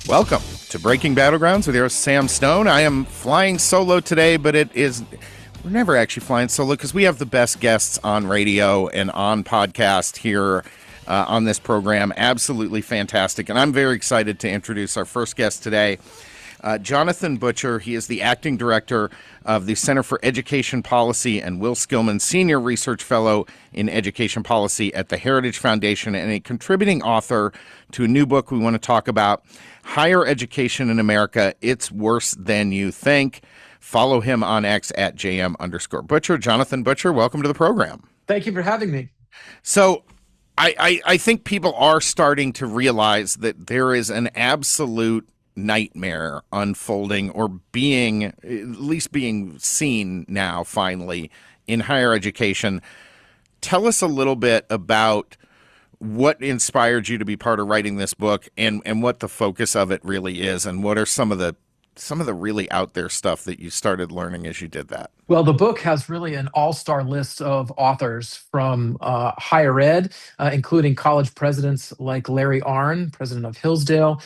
Welcome to Breaking Battlegrounds with your host, Sam Stone. I am flying solo today, but we're never actually flying solo because we have the best guests on radio and on podcast here on this program. Absolutely fantastic. And I'm very excited to introduce our first guest today, Jonathan Butcher. He is the acting director of the Center for Education Policy and Will Skillman Senior Research Fellow in Education Policy at the Heritage Foundation and a contributing author to a new book we want to talk about, Higher Education in America, It's Worse Than You Think. Follow him on X at JM_Butcher. Jonathan Butcher, welcome to the program. Thank you for having me. So I think people are starting to realize that there is an absolute nightmare unfolding or at least being seen now finally in higher education. Tell us a little bit about what inspired you to be part of writing this book and what the focus of it really is, and what are some of the really out there stuff that you started learning as you did that? Well, the book has really an all-star list of authors from higher ed, including college presidents like Larry Arnn, president of Hillsdale.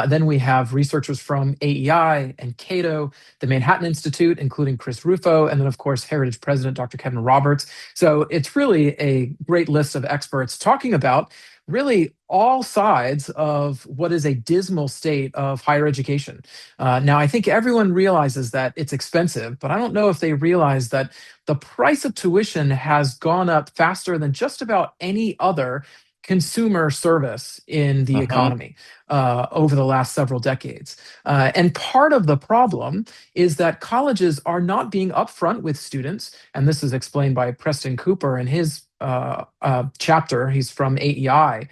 Then we have researchers from AEI and Cato, the Manhattan Institute, including Chris Rufo, and then, of course, Heritage President Dr. Kevin Roberts. So it's really a great list of experts talking about really all sides of what is a dismal state of higher education. Now, I think everyone realizes that it's expensive, but I don't know if they realize that the price of tuition has gone up faster than just about any other consumer service in the economy over the last several decades. And part of the problem is that colleges are not being upfront with students, and this is explained by Preston Cooper in his chapter. He's from AEI.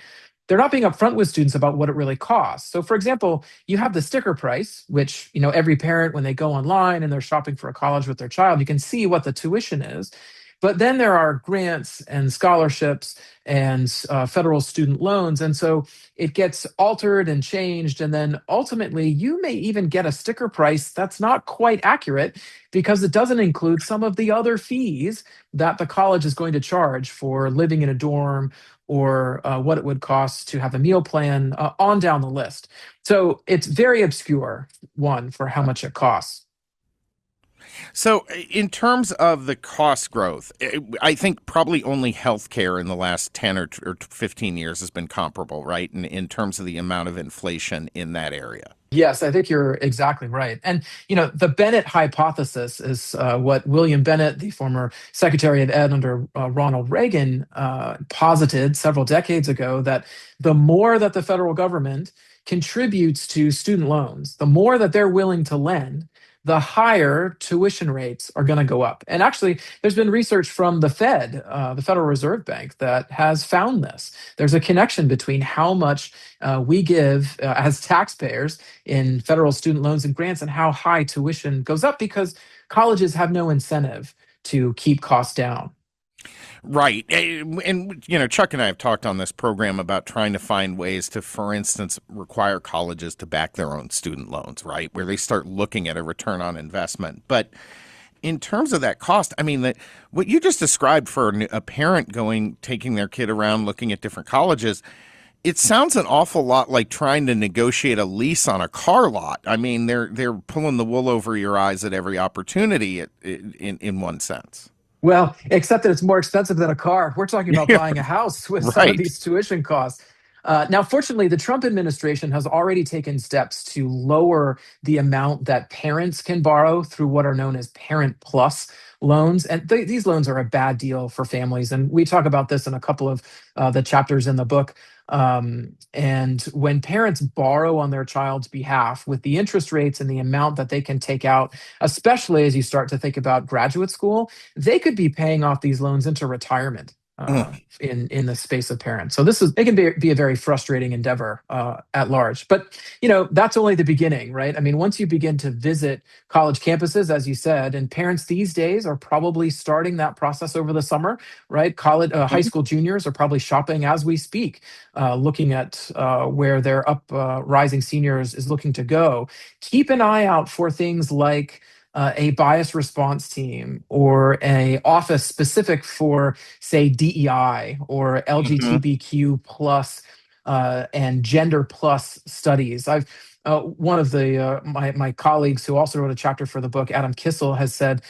They're not being upfront with students about what it really costs. So, for example, you have the sticker price, which, every parent, when they go online and they're shopping for a college with their child, you can see what the tuition is. But then there are grants and scholarships and federal student loans. And so it gets altered and changed. And then ultimately, you may even get a sticker price that's not quite accurate because it doesn't include some of the other fees that the college is going to charge for living in a dorm, or what it would cost to have a meal plan, on down the list. So it's very obscure, one, for how much it costs. So in terms of the cost growth, I think probably only healthcare in the last 10 or 15 years has been comparable, right, in terms of the amount of inflation in that area. Yes, I think you're exactly right. And, the Bennett hypothesis is what William Bennett, the former Secretary of Ed under Ronald Reagan, posited several decades ago, that the more that the federal government contributes to student loans, the more that they're willing to lend, the higher tuition rates are going to go up. And actually, there's been research from the Fed, the Federal Reserve Bank, that has found this. There's a connection between how much we give as taxpayers in federal student loans and grants and how high tuition goes up, because colleges have no incentive to keep costs down. Right. And, Chuck and I have talked on this program about trying to find ways to, for instance, require colleges to back their own student loans, right, where they start looking at a return on investment. But in terms of that cost, I mean, what you just described for a parent taking their kid around looking at different colleges, it sounds an awful lot like trying to negotiate a lease on a car lot. I mean, they're pulling the wool over your eyes at every opportunity in one sense. Well, except that it's more expensive than a car. We're talking about buying a house with some of these tuition costs. Now, fortunately, the Trump administration has already taken steps to lower the amount that parents can borrow through what are known as Parent Plus loans. And these loans are a bad deal for families. And we talk about this in a couple of the chapters in the book. And when parents borrow on their child's behalf, with the interest rates and the amount that they can take out, especially as you start to think about graduate school, they could be paying off these loans into retirement. In the space of parents. So it can be a very frustrating endeavor at large. But, that's only the beginning, right? I mean, once you begin to visit college campuses, as you said, and parents these days are probably starting that process over the summer, right? High school juniors are probably shopping as we speak, looking at where their rising seniors is looking to go. Keep an eye out for things like a bias response team, or a office specific for, say, DEI or LGBTQ plus and gender plus studies. I've One of the my colleagues who also wrote a chapter for the book, Adam Kissel, has said,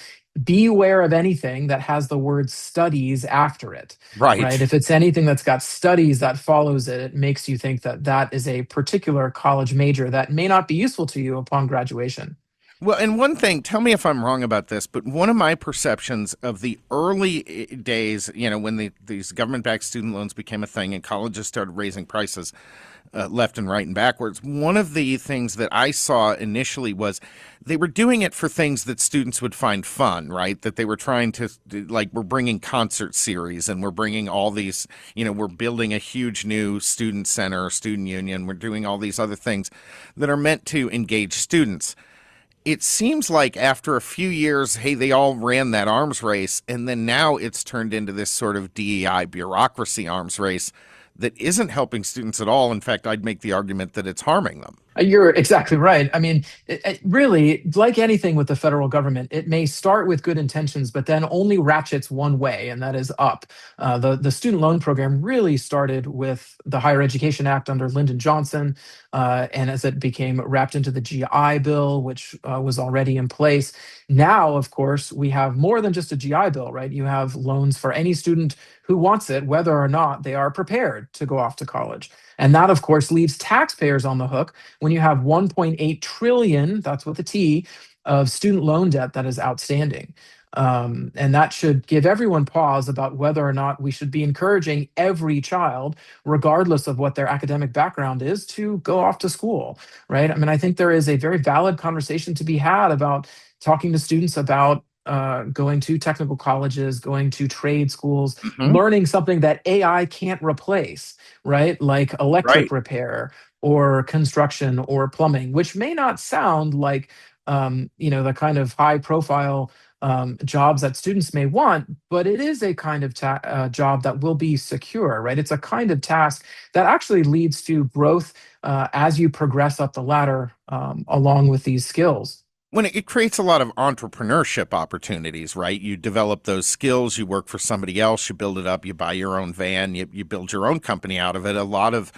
beware of anything that has the word studies after it, right? Right. If it's anything that's got studies that follows it, it makes you think that that is a particular college major that may not be useful to you upon graduation. Well, and one thing, tell me if I'm wrong about this, but one of my perceptions of the early days, when these government backed student loans became a thing and colleges started raising prices left and right and backwards, one of the things that I saw initially was they were doing it for things that students would find fun, right? That they were trying to, like, we're bringing concert series and we're bringing all these, we're building a huge new student center, student union, we're doing all these other things that are meant to engage students. It seems like after a few years, hey, they all ran that arms race, and then now it's turned into this sort of DEI bureaucracy arms race that isn't helping students at all. In fact, I'd make the argument that it's harming them. You're exactly right. I mean, really, like anything with the federal government, it may start with good intentions, but then only ratchets one way, and that is up. The student loan program really started with the Higher Education Act under Lyndon Johnson, and as it became wrapped into the GI Bill, which was already in place. Now, of course, we have more than just a GI Bill, right? You have loans for any student who wants it, whether or not they are prepared to go off to college. And that, of course, leaves taxpayers on the hook when you have 1.8 trillion, that's with a T, of student loan debt that is outstanding. And that should give everyone pause about whether or not we should be encouraging every child, regardless of what their academic background is, to go off to school, right? I mean, I think there is a very valid conversation to be had about talking to students about going to technical colleges, going to trade schools, Hmm. learning something that AI can't replace, right? Like electric Right. repair or construction or plumbing, which may not sound like the kind of high profile jobs that students may want, but it is a kind of job that will be secure, right? It's a kind of task that actually leads to growth as you progress up the ladder along with these skills. When it creates a lot of entrepreneurship opportunities, right? You develop those skills, you work for somebody else, you build it up, you buy your own van, you build your own company out of it. A lot of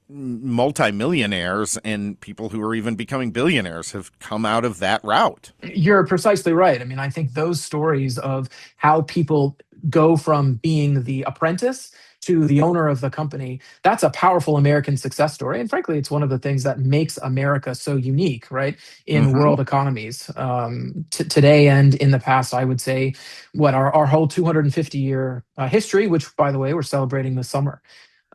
multimillionaires and people who are even becoming billionaires have come out of that route. You're precisely right. I mean, I think those stories of how people go from being the apprentice to the owner of the company, that's a powerful American success story. And frankly, it's one of the things that makes America so unique, right, in Hmm. world economies. Today and in the past, I would say, what our whole 250-year history, which, by the way, we're celebrating this summer.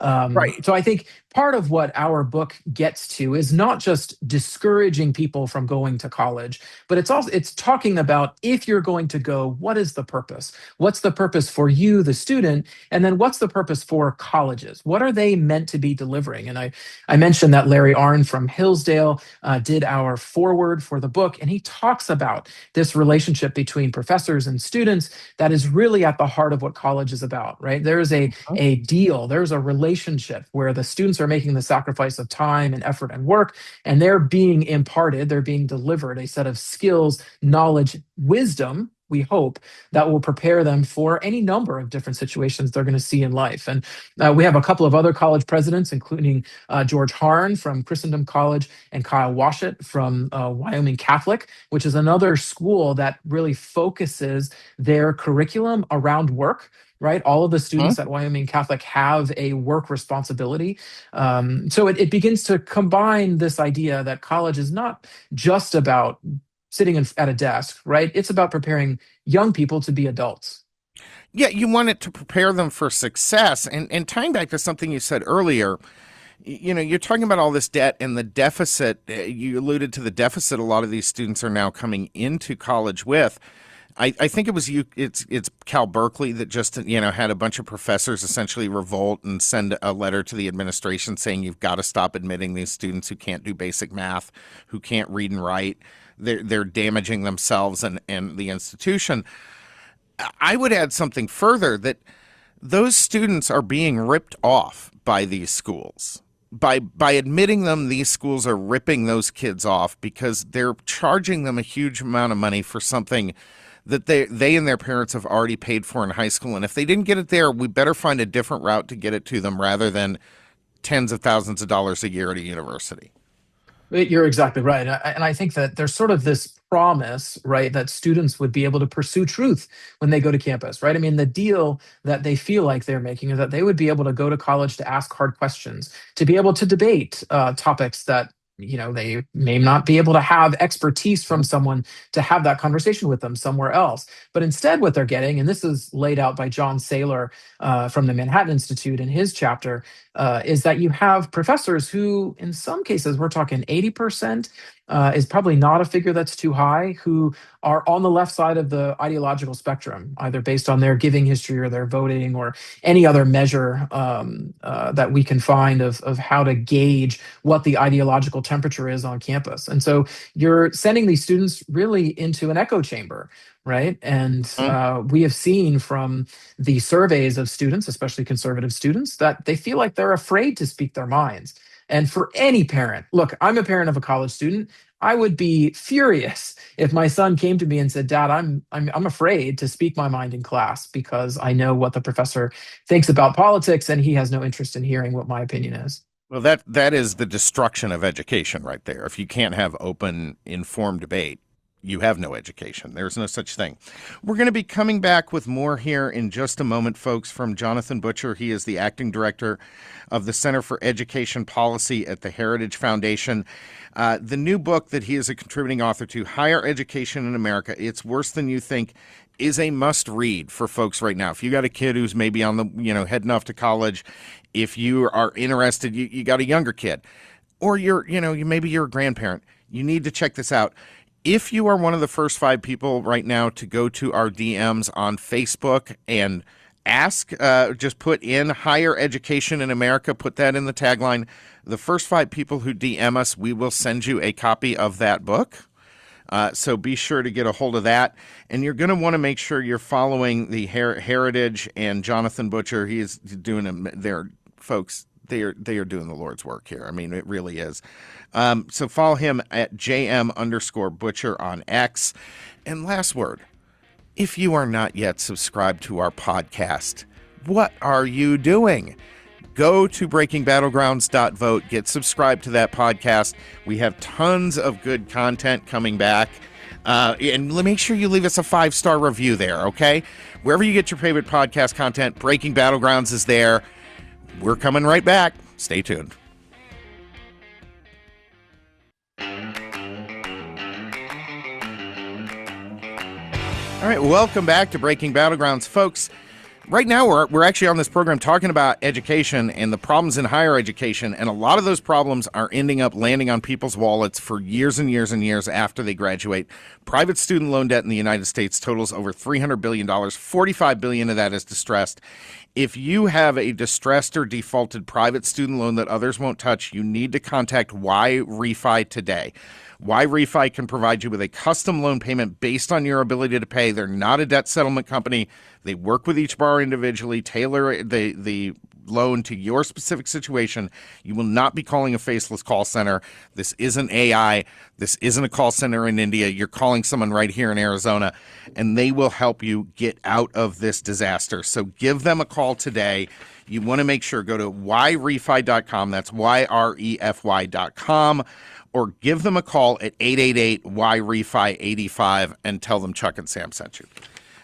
Right. So I think part of what our book gets to is not just discouraging people from going to college, but it's talking about, if you're going to go, what is the purpose? What's the purpose for you, the student? And then what's the purpose for colleges? What are they meant to be delivering? And I mentioned that Larry Arnn from Hillsdale did our foreword for the book, and he talks about this relationship between professors and students that is really at the heart of what college is about, right? There is a deal, there's a relationship where the students are making the sacrifice of time and effort and work, and they're being imparted, they're being delivered a set of skills, knowledge, wisdom, we hope, that will prepare them for any number of different situations they're going to see in life. And we have a couple of other college presidents, including George Harn from Christendom College and Kyle Washut from Wyoming Catholic, which is another school that really focuses their curriculum around work, right? All of the Hmm. students at Wyoming Catholic have a work responsibility. So it begins to combine this idea that college is not just about sitting at a desk, right? It's about preparing young people to be adults. Yeah, you want it to prepare them for success. And tying back to something you said earlier, you're talking about all this debt and the deficit. You alluded to the deficit a lot of these students are now coming into college with. I think it was you. It's Cal Berkeley that just had a bunch of professors essentially revolt and send a letter to the administration saying you've got to stop admitting these students who can't do basic math, who can't read and write. They're damaging themselves and the institution. I would add something further that those students are being ripped off by these schools. By admitting them, these schools are ripping those kids off because they're charging them a huge amount of money for something that they and their parents have already paid for in high school. And if they didn't get it there, we better find a different route to get it to them rather than tens of thousands of dollars a year at a university. You're exactly right. And I think that there's sort of this promise, right, that students would be able to pursue truth when they go to campus, right? I mean, the deal that they feel like they're making is that they would be able to go to college to ask hard questions, to be able to debate topics that they may not be able to have expertise from someone to have that conversation with them somewhere else. But instead, what they're getting, and this is laid out by John Saylor from the Manhattan Institute in his chapter, is that you have professors who, in some cases, we're talking 80%, is probably not a figure that's too high, who are on the left side of the ideological spectrum, either based on their giving history or their voting or any other measure that we can find of how to gauge what the ideological temperature is on campus. And so you're sending these students really into an echo chamber, right? And we have seen from the surveys of students, especially conservative students, that they feel like they're afraid to speak their minds. And for any parent, look, I'm a parent of a college student. I would be furious if my son came to me and said, "Dad, I'm afraid to speak my mind in class because I know what the professor thinks about politics, and he has no interest in hearing what my opinion is." Well, that is the destruction of education right there. If you can't have open, informed debate, you have no education. There's no such thing. We're going to be coming back with more here in just a moment, folks, from Jonathan Butcher. He is the acting director of the Center for Education Policy at the Heritage Foundation. The new book that he is a contributing author to, Higher Education in America, It's Worse Than You Think, is a must read for folks right now. If you got a kid who's maybe on the, heading off to college, if you are interested, you got a younger kid, or maybe you're a grandparent, you need to check this out. If you are one of the first 5 people right now to go to our DMs on Facebook and ask, just put in Higher Education in America, put that in the tagline. The first 5 people who DM us, we will send you a copy of that book. So be sure to get a hold of that. And you're going to want to make sure you're following the Heritage and Jonathan Butcher. He is doing their folks. They are doing the Lord's work here. I mean, it really is. So follow him at JM_Butcher on X. And last word, if you are not yet subscribed to our podcast, what are you doing? Go to breakingbattlegrounds.vote, get subscribed to that podcast. We have tons of good content coming back. And make sure you leave us a 5-star review there, okay? Wherever you get your favorite podcast content, Breaking Battlegrounds is there. We're coming right back. Stay tuned. All right, welcome back to Breaking Battlegrounds, folks. Right now, we're actually on this program talking about education and the problems in higher education, and a lot of those problems are ending up landing on people's wallets for years and years and years after they graduate. Private student loan debt in the United States totals over $300 billion. $45 billion of that is distressed. If you have a distressed or defaulted private student loan that others won't touch, you need to contact Y Refi today. Y Refi can provide you with a custom loan payment based on your ability to pay. They're not a debt settlement company. They work with each borrower individually, tailor the loan to your specific situation. You will not be calling a faceless call center. This isn't AI. This isn't a call center in India. You're calling someone right here in Arizona, and they will help you get out of this disaster. So give them a call today. You want to make sure, go to yrefi.com. That's YREFY.com. Or give them a call at 888-YREFI-85 and tell them Chuck and Sam sent you.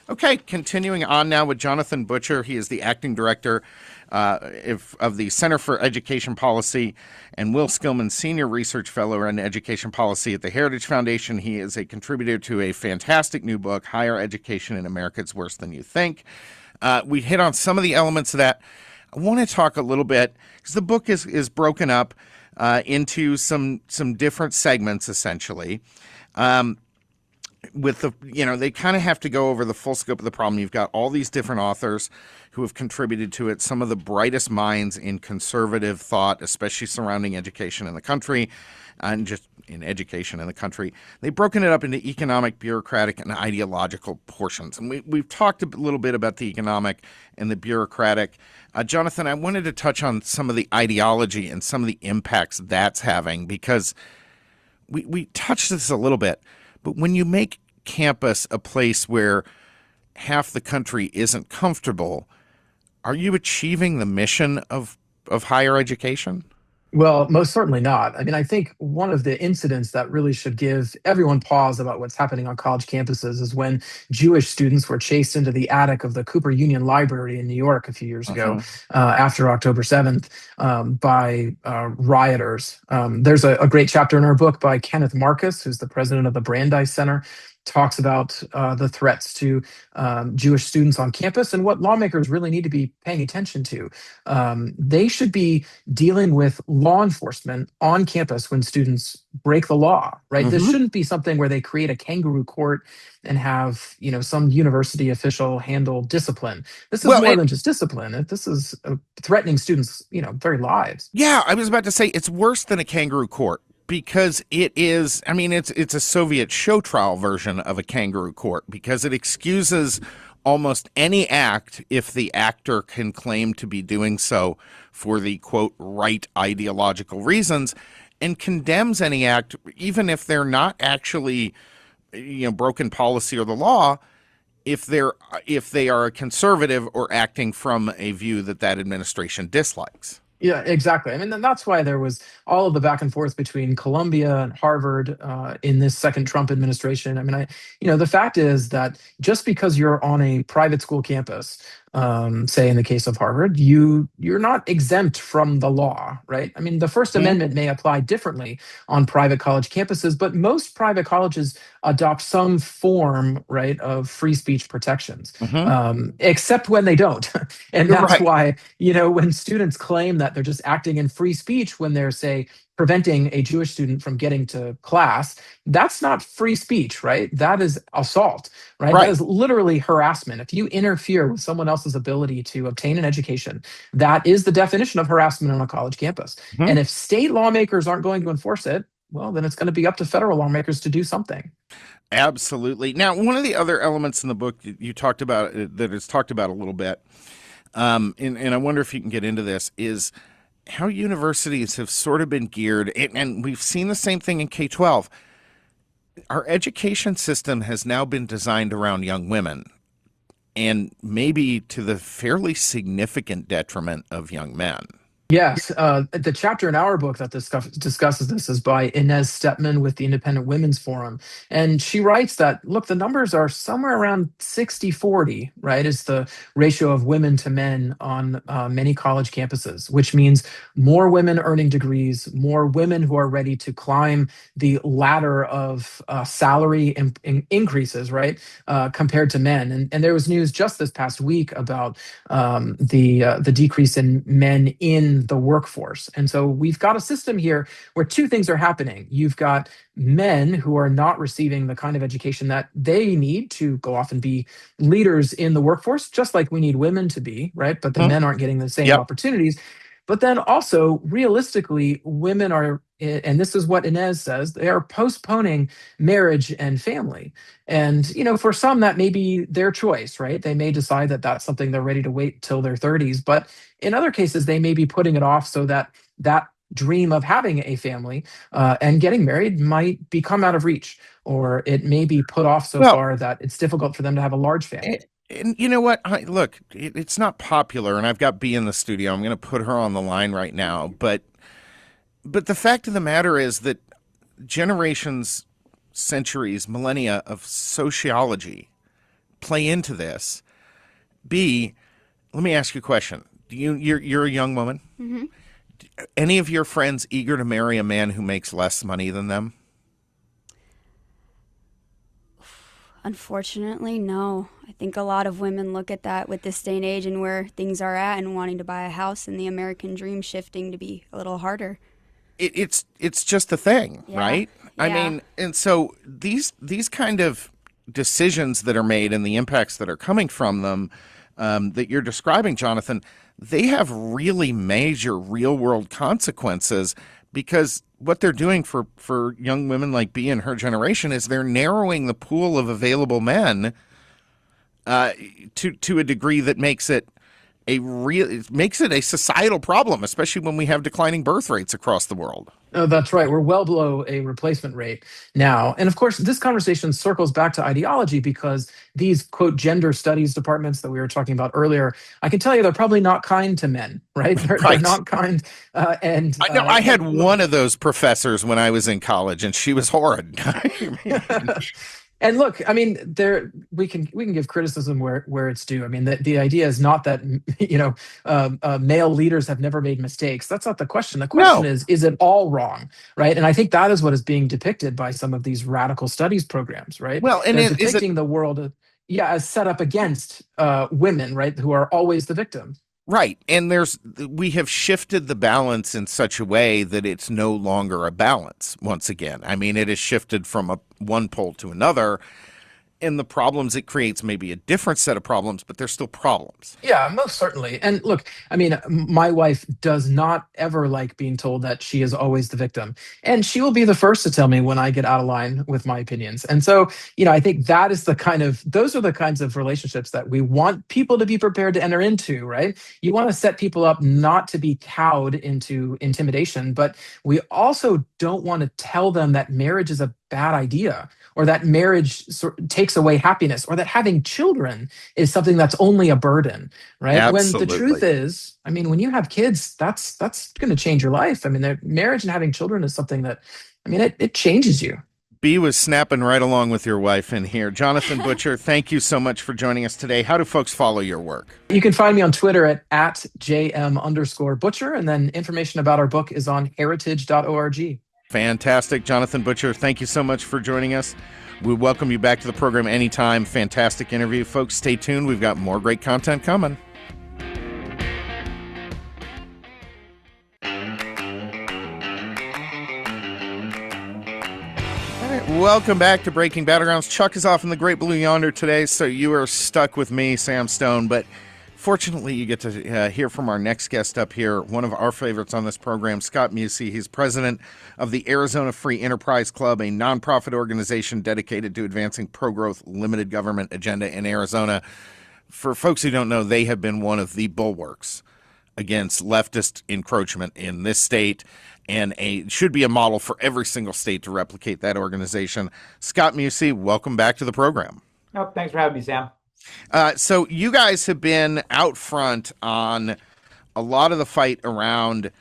Okay, continuing on now with Jonathan Butcher. He is the acting director of the Center for Education Policy, and Will Skillman, senior research fellow in education policy at the Heritage Foundation. He is a contributor to a fantastic new book, Higher Education in America, It's Worse Than You Think. We hit on some of the elements of that. I want to talk a little bit, because the book is broken up into some different segments, essentially. With the, they kind of have to go over the full scope of the problem. You've got all these different authors who have contributed to it, some of the brightest minds in conservative thought, especially surrounding education in the country and just in education in the country. They've broken it up into economic, bureaucratic, and ideological portions. And we've talked a little bit about the economic and the bureaucratic. Jonathan, I wanted to touch on some of the ideology and some of the impacts that's having, because we touched this a little bit. But when you make campus a place where half the country isn't comfortable, are you achieving the mission of higher education? Well, most certainly not. I mean, I think one of the incidents that really should give everyone pause about what's happening on college campuses is when Jewish students were chased into the attic of the Cooper Union Library in New York a few years ago Hmm. after October 7th by rioters. There's a great chapter in our book by Kenneth Marcus, who's the president of the Brandeis Center, talks about the threats to Jewish students on campus and what lawmakers really need to be paying attention to. They should be dealing with law enforcement on campus when students break the law, right? This Hmm. shouldn't be something where they create a kangaroo court and have, some university official handle discipline. This is Well, more than just discipline. This is threatening students, very lives. yeah, I was about to say it's worse than a kangaroo court because it is, I mean, it's a Soviet show trial version of a kangaroo court because it excuses almost any act if the actor can claim to be doing so for the quote right ideological reasons, and condemns any act even if they're not actually broken policy or the law, if they are a conservative or acting from a view that that administration dislikes. Yeah, exactly. I mean, and that's why there was all of the back and forth between Columbia and Harvard in this second Trump administration. I mean, the fact is that just because you're on a private school campus, say in the case of Harvard, you're not exempt from the law, right? I mean, the First Mhm. Amendment may apply differently on private college campuses, but most private colleges adopt some form, right, of free speech protections, Mhm. except when they don't, and You're that's right. why when students claim that they're just acting in free speech when they're, say, preventing a Jewish student from getting to class, that's not free speech, right? That is assault, right? That Right. is literally harassment. If you interfere with someone else's ability to obtain an education, that is the definition of harassment on a college campus. Mhm. And if state lawmakers aren't going to enforce it, well, then it's going to be up to federal lawmakers to do something. Absolutely. Now, one of the other elements in the book you talked about that is talked about a little bit, and I wonder if you can get into this, is how universities have sort of been geared, and we've seen the same thing in K 12. Our education system has now been designed around young women, and maybe to the fairly significant detriment of young men. Yes, the chapter in our book that discusses this is by Inez Stepman with the Independent Women's Forum. And she writes that, look, the numbers are somewhere around 60-40, right? Is the ratio of women to men on many college campuses, which means more women earning degrees, more women who are ready to climb the ladder of salary increases, right? Compared to men. And there was news just this past week about the decrease in men in the workforce. And so we've got a system here where two things are happening. You've got men who are not receiving the kind of education that they need to go off and be leaders in the workforce, just like we need women to be, right? But the Mhm. men aren't getting the same Yep. opportunities. But then also, realistically, women are, and this is what Inez says, they are postponing marriage and family. And, for some, that may be their choice, right? They may decide that that's something they're ready to wait till their 30s. But in other cases, they may be putting it off so that that dream of having a family and getting married might become out of reach, or it may be put off so Well, far that it's difficult for them to have a large family. and you know what? Look, it's not popular, and I've got B in the studio. I'm going to put her on the line right now, but the fact of the matter is that generations, centuries, millennia of sociology play into this. B, let me ask you a question. You're a young woman. Hmm. Any of your friends eager to marry a man who makes less money than them? Unfortunately, no. I think a lot of women look at that with this day and age and where things are at and wanting to buy a house and the American dream shifting to be a little harder. It's just a thing, Yeah. right? I Yeah. mean, and so these kind of decisions that are made and the impacts that are coming from them that you're describing, Jonathan, they have really major real world consequences because what they're doing for young women like B and her generation is they're narrowing the pool of available men uh, to a degree that makes it it makes it a societal problem, especially when we have declining birth rates across the world. Oh, that's right. We're well below a replacement rate now. And of course, this conversation circles back to ideology because these, quote, gender studies departments that we were talking about earlier, I can tell you they're probably not kind to men, right? They're Right. not kind. I know I had one of those professors when I was in college, and she was horrid. And look, I mean, we can give criticism where it's due. I mean, the idea is not that male leaders have never made mistakes. That's not the question. The question No. is it all wrong, right? And I think that is what is being depicted by some of these radical studies programs, right? Well, and they're depicting the world, as set up against women, right, who are always the victim. Right. And we have shifted the balance in such a way that it's no longer a balance once again. I mean, it has shifted from one pole to another, and the problems it creates may be a different set of problems, but they're still problems. Yeah, most certainly. And look, I mean, my wife does not ever like being told that she is always the victim. And she will be the first to tell me when I get out of line with my opinions. And so, I think those are the kinds of relationships that we want people to be prepared to enter into, right? You want to set people up not to be cowed into intimidation, but we also don't want to tell them that marriage is a bad idea, or that marriage takes away happiness, or that having children is something that's only a burden, right? Absolutely. When the truth is, I mean, when you have kids, that's going to change your life. I mean, marriage and having children is something that, I mean, it changes you. B was snapping right along with your wife in here. Jonathan Butcher, thank you so much for joining us today. How do folks follow your work? You can find me on Twitter at @JM_Butcher, and then information about our book is on heritage.org. Fantastic. Jonathan Butcher, thank you so much for joining us. We welcome you back to the program anytime. Fantastic interview. Folks, stay tuned. We've got more great content coming. All right, welcome back to Breaking Battlegrounds. Chuck is off in the Great Blue Yonder today, so you are stuck with me, Sam Stone, but fortunately, you get to hear from our next guest up here, one of our favorites on this program, Scott Musey. He's president of the Arizona Free Enterprise Club, a nonprofit organization dedicated to advancing pro-growth, limited government agenda in Arizona. For folks who don't know, they have been one of the bulwarks against leftist encroachment in this state, and should be a model for every single state to replicate that organization. Scott Musey, welcome back to the program. Oh, thanks for having me, Sam. So you guys have been out front on a lot of the fight around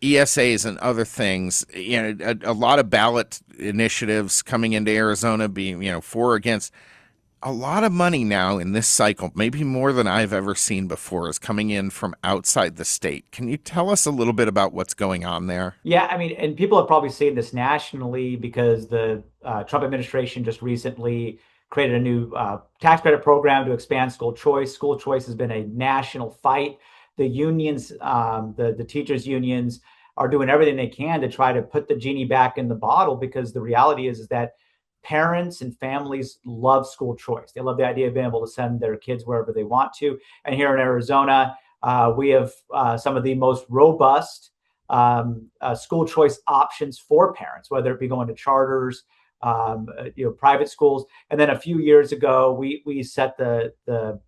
ESAs and other things. A lot of ballot initiatives coming into Arizona being, for or against. A lot of money now in this cycle, maybe more than I've ever seen before, is coming in from outside the state. Can you tell us a little bit about what's going on there? Yeah, I mean, and people have probably seen this nationally because the Trump administration just recently created a new tax credit program to expand school choice. School choice has been a national fight. The unions, the teachers' unions, are doing everything they can to try to put the genie back in the bottle, because the reality is that parents and families love school choice. They love the idea of being able to send their kids wherever they want to. And here in Arizona, we have some of the most robust school choice options for parents, whether it be going to charters, private schools. And then a few years ago, we set the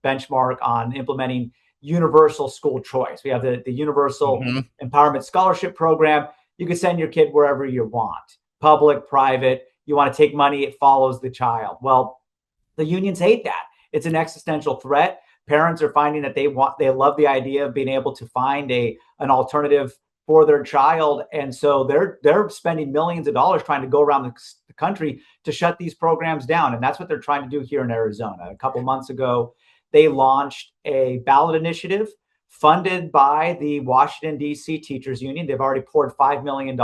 benchmark on implementing universal school choice. We have the Universal Empowerment Scholarship Program. You can send your kid wherever you want, public, private. You want to take money, it follows the child. Well, the unions hate that. It's an existential threat. Parents are finding that they love the idea of being able to find an alternative for their child. And so they're spending millions of dollars trying to go around the country to shut these programs down. And that's what they're trying to do here in Arizona. A couple months ago, they launched a ballot initiative funded by the Washington, D.C. Teachers Union. They've already poured $5 million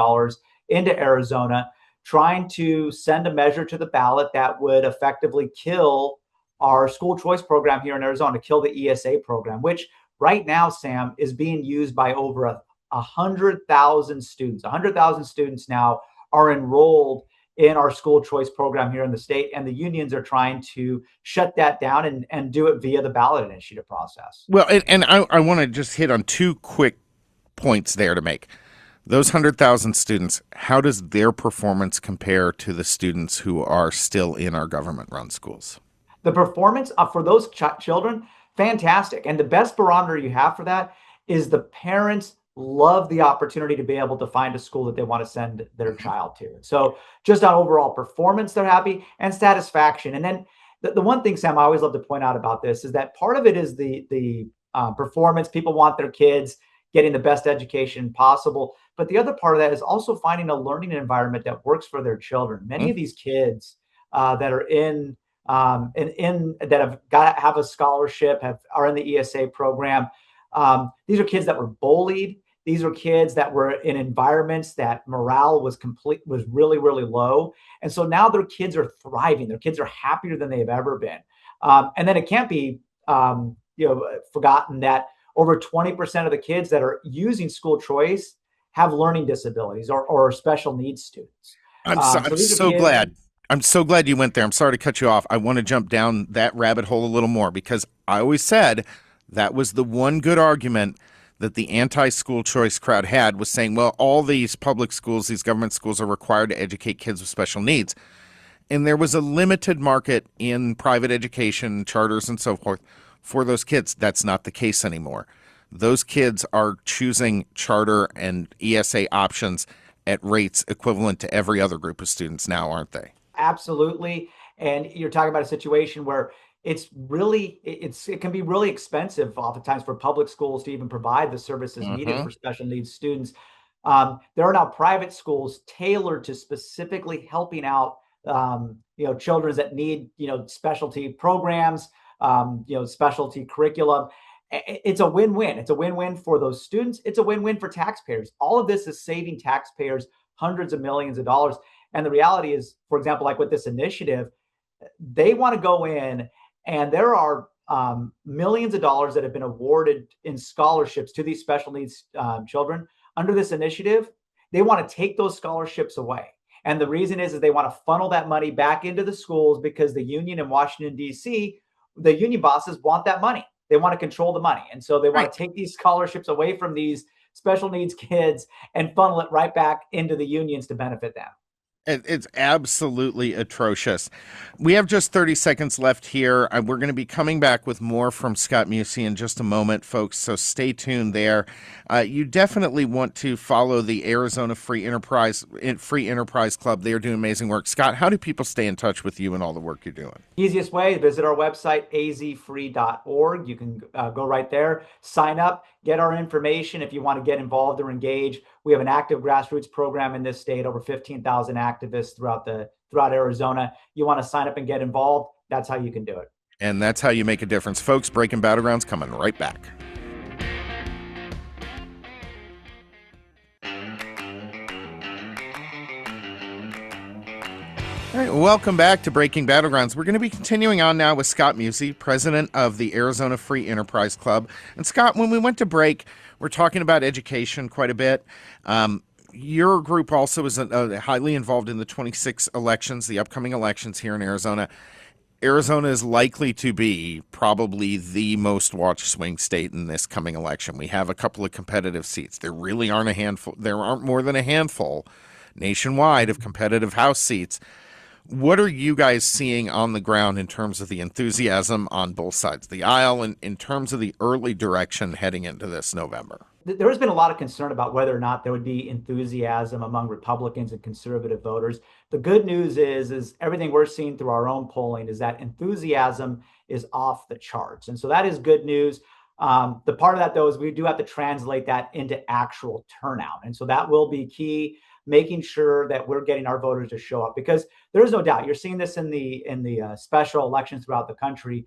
into Arizona, trying to send a measure to the ballot that would effectively kill our school choice program here in Arizona, kill the ESA program, which right now, Sam, is being used by over 100,000 students. 100,000 students now are enrolled in our school choice program here in the state, and the unions are trying to shut that down and do it via the ballot initiative process. Well, and I want to just hit on two quick points there to make. Those 100,000 students, how does their performance compare to the students who are still in our government-run schools? The performance for those children, Fantastic. And the best barometer you have for that is the parents love the opportunity to be able to find a school that they want to send their child to. So just on overall performance, they're happy, and satisfaction. And then the one thing, Sam, I always love to point out about this is that part of it is the performance. People want their kids getting the best education possible. But the other part of that is also finding a learning environment that works for their children. Many of these kids that are in that have a scholarship, are in the ESA program. These are kids that were bullied. These are kids that were in environments that morale was really, really low. And so now their kids are thriving. Their kids are happier than they've ever been. And then it can't be forgotten that over 20% of the kids that are using school choice have learning disabilities or special needs students. I'm so glad. I'm so glad you went there. I'm sorry to cut you off. I want to jump down that rabbit hole a little more because I always said that was the one good argument that the anti-school choice crowd had, was saying, well, all these public schools, these government schools are required to educate kids with special needs. And there was a limited market in private education, charters and so forth for those kids. That's not the case anymore. Those kids are choosing charter and ESA options at rates equivalent to every other group of students now, aren't they? Absolutely. And you're talking about a situation where it can be really expensive oftentimes for public schools to even provide the services needed for special needs students. There are now private schools tailored to specifically helping out children that need specialty programs, specialty curriculum. It's a win-win. It's a win-win for those students. It's a win-win for taxpayers. All of this is saving taxpayers hundreds of millions of dollars. And the reality is, for example, like with this initiative, they want to go in, and there are millions of dollars that have been awarded in scholarships to these special needs children under this initiative. They want to take those scholarships away. And the reason is they want to funnel that money back into the schools because the union in Washington, D.C., the union bosses want that money. They want to control the money. And so they want to take these scholarships away from these special needs kids and funnel it right back into the unions to benefit them. It's absolutely atrocious. We have just 30 seconds left here. We're going to be coming back with more from Scott Musey in just a moment, folks, so stay tuned there. You definitely want to follow the Arizona Free Enterprise Club. They're doing amazing work. Scott, how do people stay in touch with you and all the work you're doing? Easiest way, visit our website, azfree.org. You can go right there, sign up, get our information if you want to get involved or engage. We have an active grassroots program in this state, over 15,000 activists throughout Arizona. You want to sign up and get involved, that's how you can do it. And that's how you make a difference. Folks, Breaking Battlegrounds coming right back. All right, welcome back to Breaking Battlegrounds. We're going to be continuing on now with Scott Musey, president of the Arizona Free Enterprise Club. And Scott, when we went to break, we're talking about education quite a bit. Your group also is highly involved in the 26 elections, the upcoming elections here in Arizona. Arizona is likely to be probably the most watched swing state in this coming election. We have a couple of competitive seats. There really aren't a handful. There aren't more than a handful nationwide of competitive House seats. What are you guys seeing on the ground in terms of the enthusiasm on both sides of the aisle and in terms of the early direction heading into this November? There has been a lot of concern about whether or not there would be enthusiasm among Republicans and conservative voters. The good news is everything we're seeing through our own polling is that enthusiasm is off the charts. And so that is good news. The part of that, though, is we do have to translate that into actual turnout. And so that will be key, making sure that we're getting our voters to show up, because there's no doubt you're seeing this in the special elections throughout the country.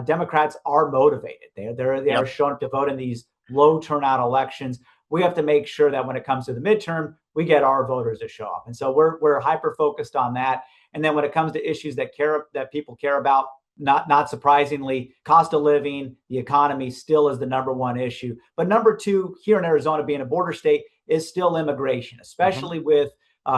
Democrats are motivated. They are showing up to vote in these low turnout elections. We have to make sure that when it comes to the midterm, we get our voters to show up. And so we're hyper focused on that. And then when it comes to issues that people care about, not surprisingly, cost of living, the economy still is the number one issue. But number two, here in Arizona, being a border state, is still immigration, especially with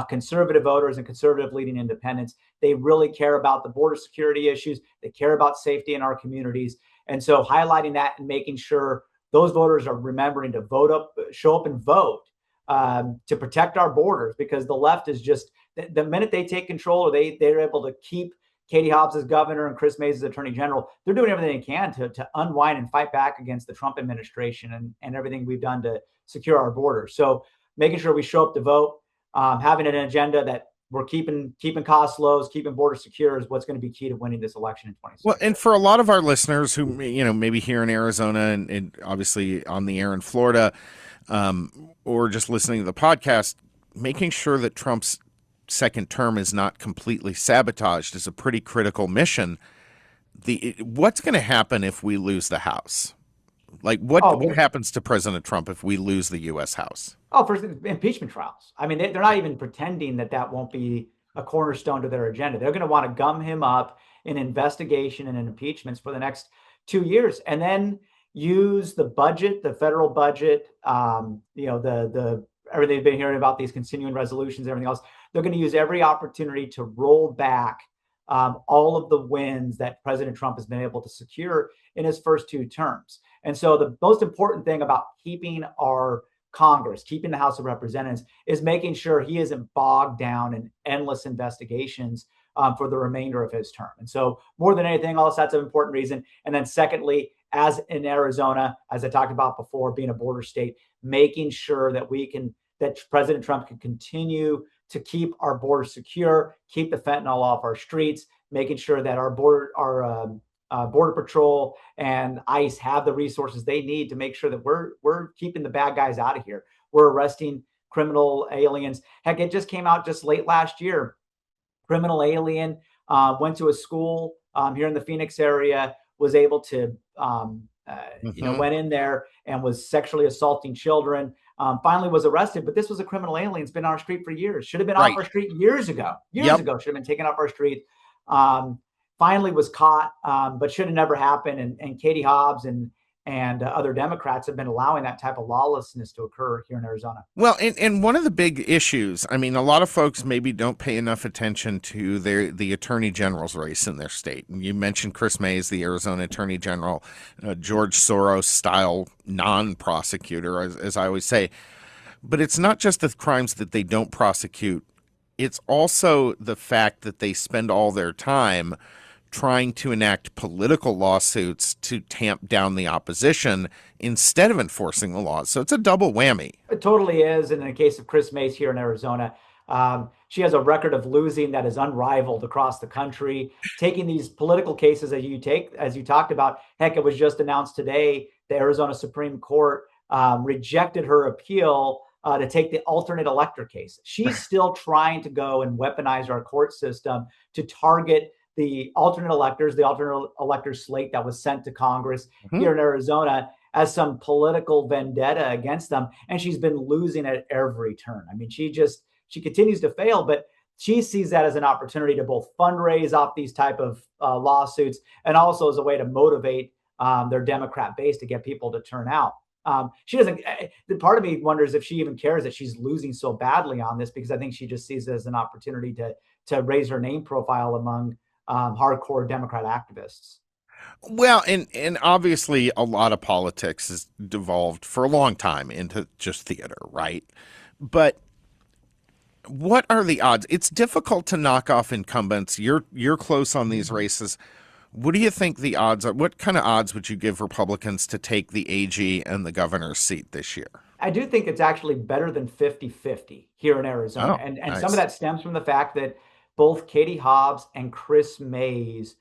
conservative voters and conservative leading independents. They really care about the border security issues. They care about safety in our communities. And so highlighting that and making sure those voters are remembering to show up and vote to protect our borders, because the left is just, the minute they take control, or they're able to keep Katie Hobbs is governor and Chris Mays is attorney general. They're doing everything they can to unwind and fight back against the Trump administration and everything we've done to secure our border. So making sure we show up to vote, having an agenda that we're keeping costs low, keeping border secure is what's going to be key to winning this election in 2026. Well, and for a lot of our listeners who, maybe here in Arizona and obviously on the air in Florida, or just listening to the podcast, making sure that Trump's second term is not completely sabotaged is a pretty critical mission. What's going to happen if we lose the House? Like what happens to President Trump if we lose the U.S. House? Oh, first, impeachment trials. I mean, they're not even pretending that won't be a cornerstone to their agenda. They're going to want to gum him up in investigation and in impeachments for the next 2 years, and then use the budget, the federal budget, the everything they've been hearing about, these continuing resolutions, everything else. They're going to use every opportunity to roll back all of the wins that President Trump has been able to secure in his first 2 terms. And so the most important thing about keeping our Congress, keeping the House of Representatives, is making sure he isn't bogged down in endless investigations for the remainder of his term. And so more than anything else, that's an important reason. And then secondly, as in Arizona, as I talked about before, being a border state, making sure that that President Trump can continue to keep our border secure, keep the fentanyl off our streets, making sure that our Border Patrol and ICE have the resources they need to make sure that we're keeping the bad guys out of here. We're arresting criminal aliens. Heck, it just came out just late last year. Criminal alien went to a school here in the Phoenix area, was able to, went in there and was sexually assaulting children. Finally was arrested, but this was a criminal alien. It's been on our street for years. Should have been off our street years ago. Years ago, should have been taken off our street. Finally was caught, but should have never happened. And Katie Hobbs and other Democrats have been allowing that type of lawlessness to occur here in Arizona. Well, and one of the big issues, I mean, a lot of folks maybe don't pay enough attention to the attorney general's race in their state. And you mentioned Chris Mays, the Arizona attorney general, George Soros-style non-prosecutor, as I always say. But it's not just the crimes that they don't prosecute. It's also the fact that they spend all their time trying to enact political lawsuits to tamp down the opposition instead of enforcing the laws. So it's a double whammy. It totally is. And in the case of Chris Mays here in Arizona, she has a record of losing that is unrivaled across the country, taking these political cases as you talked about. Heck, it was just announced today, the Arizona Supreme Court rejected her appeal to take the alternate elector case. She's still trying to go and weaponize our court system to target the alternate elector slate that was sent to Congress here in Arizona as some political vendetta against them. And she's been losing at every turn. I mean, she continues to fail, but she sees that as an opportunity to both fundraise off these type of lawsuits and also as a way to motivate their Democrat base to get people to turn out. She doesn't. Part of me wonders if she even cares that she's losing so badly on this, because I think she just sees it as an opportunity to raise her name profile among hardcore Democrat activists. Well, and obviously a lot of politics has devolved for a long time into just theater, right? But what are the odds? It's difficult to knock off incumbents. You're close on these races. What do you think the odds are? What kind of odds would you give Republicans to take the AG and the governor's seat this year? I do think it's actually better than 50-50 here in Arizona. And nice. Some of that stems from the fact that both Katie Hobbs and Chris Mays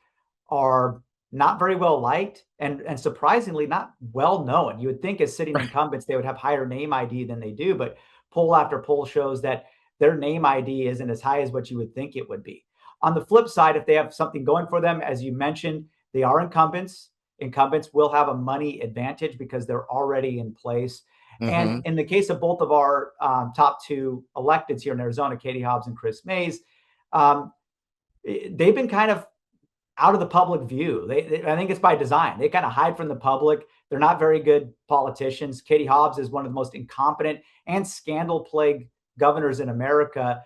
are not very well liked and surprisingly not well known. You would think as sitting incumbents, they would have higher name ID than they do, but poll after poll shows that their name ID isn't as high as what you would think it would be. On the flip side, if they have something going for them, as you mentioned, they are incumbents. Incumbents will have a money advantage because they're already in place. And in the case of both of our top 2 electeds here in Arizona, Katie Hobbs and Chris Mays, they've been kind of out of the public view. I think it's by design. They kind of hide from the public. They're not very good politicians. Katie Hobbs is one of the most incompetent and scandal-plagued governors in America.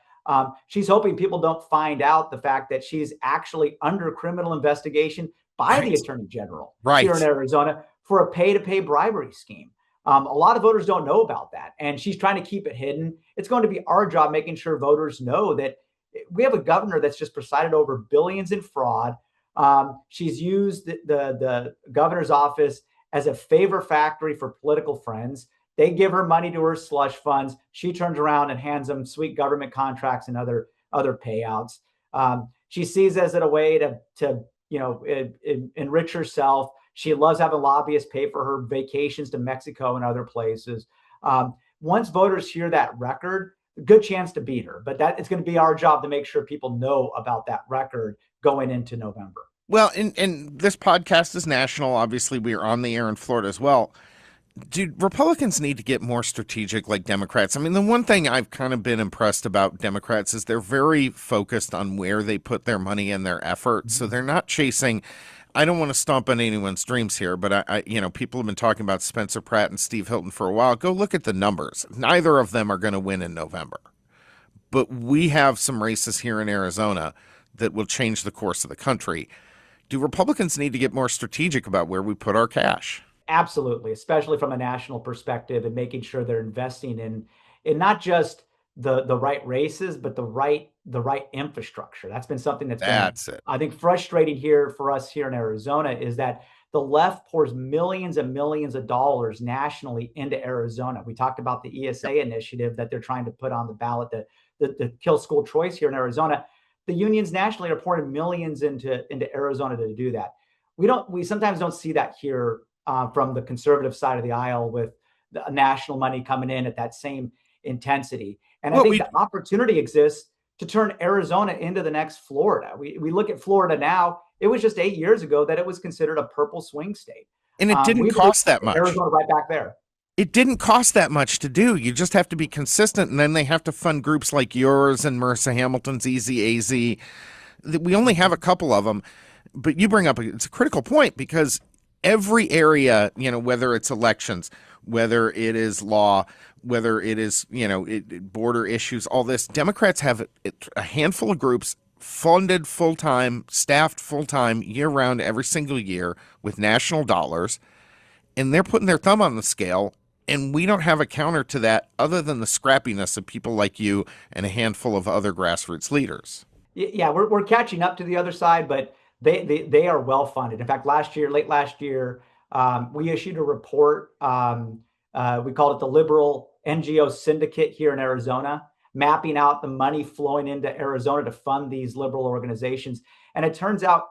She's hoping people don't find out the fact that she's actually under criminal investigation by the Attorney General here in Arizona for a pay-to-pay bribery scheme. A lot of voters don't know about that, and she's trying to keep it hidden. It's going to be our job making sure voters know that We have a governor that's just presided over billions in fraud. She's used the governor's office as a favor factory for political friends. They give her money to her slush funds. She turns around and hands them sweet government contracts and other payouts. She sees as a way to enrich herself. She loves having lobbyists pay for her vacations to Mexico and other places. Once voters hear that record, good chance to beat her. But it's going to be our job to make sure people know about that record going into November. Well, and this podcast is national. Obviously, we are on the air in Florida as well. Do Republicans need to get more strategic like Democrats? I mean, the one thing I've kind of been impressed about Democrats is they're very focused on where they put their money and their effort. So they're not chasing. I don't want to stomp on anyone's dreams here, but I people have been talking about Spencer Pratt and Steve Hilton for a while. Go look at the numbers. Neither of them are going to win in November. But we have some races here in Arizona that will change the course of the country. Do Republicans need to get more strategic about where we put our cash? Absolutely, especially from a national perspective, and making sure they're investing in not just the right races, but the right infrastructure. That's been something that's been, I think, frustrating here for us here in Arizona, is that the left pours millions and millions of dollars nationally into Arizona. We talked about the ESA initiative that they're trying to put on the ballot to kill school choice here in Arizona. The unions nationally are pouring millions into Arizona to do that. We sometimes don't see that here from the conservative side of the aisle, with the national money coming in at that same intensity. And I think the opportunity exists to turn Arizona into the next Florida. We look at Florida now. It was just 8 years ago that it was considered a purple swing state. And it didn't cost that much. Arizona right back there. It didn't cost that much to do. You just have to be consistent, and then they have to fund groups like yours and Marissa Hamilton's Easy AZ. We only have a couple of them, but you bring up it's a critical point, because every area, whether it's elections, whether it is law, whether it is, border issues, all this, Democrats have a handful of groups funded full-time, staffed full-time, year-round, every single year with national dollars, and they're putting their thumb on the scale, and we don't have a counter to that other than the scrappiness of people like you and a handful of other grassroots leaders. Yeah, we're catching up to the other side, but they are well funded. In fact, late last year, we issued a report. We called it the Liberal NGO Syndicate here in Arizona, mapping out the money flowing into Arizona to fund these liberal organizations. And it turns out,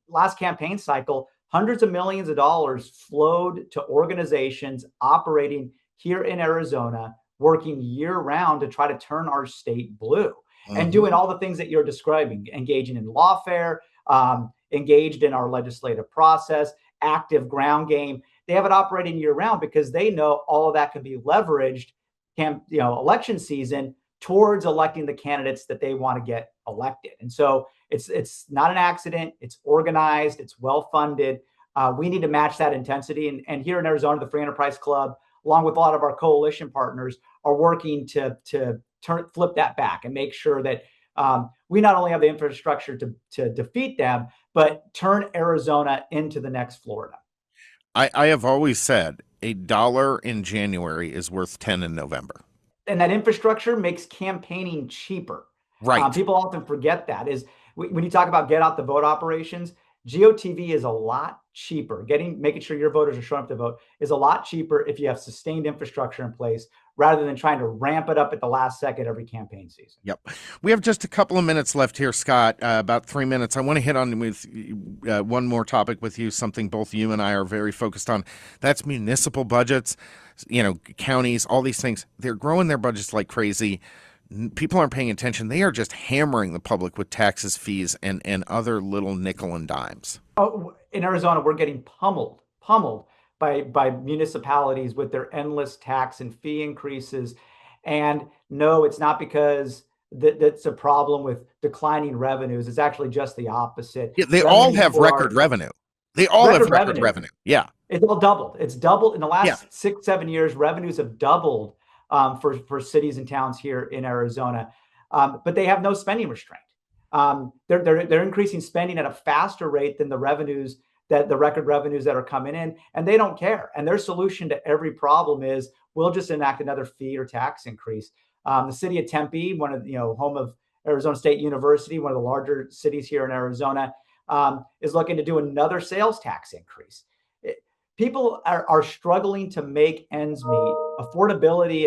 last campaign cycle, hundreds of millions of dollars flowed to organizations operating here in Arizona, working year round to try to turn our state blue, and doing all the things that you're describing, engaging in lawfare, engaged in our legislative process, active ground game. They have it operating year round because they know all of that can be leveraged election season towards electing the candidates that they want to get elected. And so it's not an accident. It's organized. It's well funded. We need to match that intensity. And here in Arizona, the Free Enterprise Club, along with a lot of our coalition partners, are working to flip that back and make sure that we not only have the infrastructure to defeat them, but turn Arizona into the next Florida. I have always said $1 in January is worth 10 in November. And that infrastructure makes campaigning cheaper. Right. People often forget that. Is when you talk about get out the vote operations, GOTV is a lot cheaper. Making sure your voters are showing up to vote is a lot cheaper if you have sustained infrastructure in place, rather than trying to ramp it up at the last second every campaign season. Yep. We have just a couple of minutes left here, Scott, about 3 minutes. I want to hit on with one more topic with you, something both you and I are very focused on. That's municipal budgets, counties, all these things. They're growing their budgets like crazy. People aren't paying attention. They are just hammering the public with taxes, fees, and other little nickel and dimes. Oh, in Arizona, we're getting pummeled by municipalities with their endless tax and fee increases. And no, it's not because that's a problem with declining revenues. It's actually just the opposite. Yeah, they all have record revenue. They all have record revenue. Yeah. It's all doubled. It's doubled in the last 6-7 years. Revenues have doubled for cities and towns here in Arizona, but they have no spending restraint. They're increasing spending at a faster rate than the revenues, that the record revenues that are coming in, and they don't care. And their solution to every problem is, we'll just enact another fee or tax increase. The city of Tempe, home of Arizona State University, one of the larger cities here in Arizona, is looking to do another sales tax increase. People are struggling to make ends meet. Affordability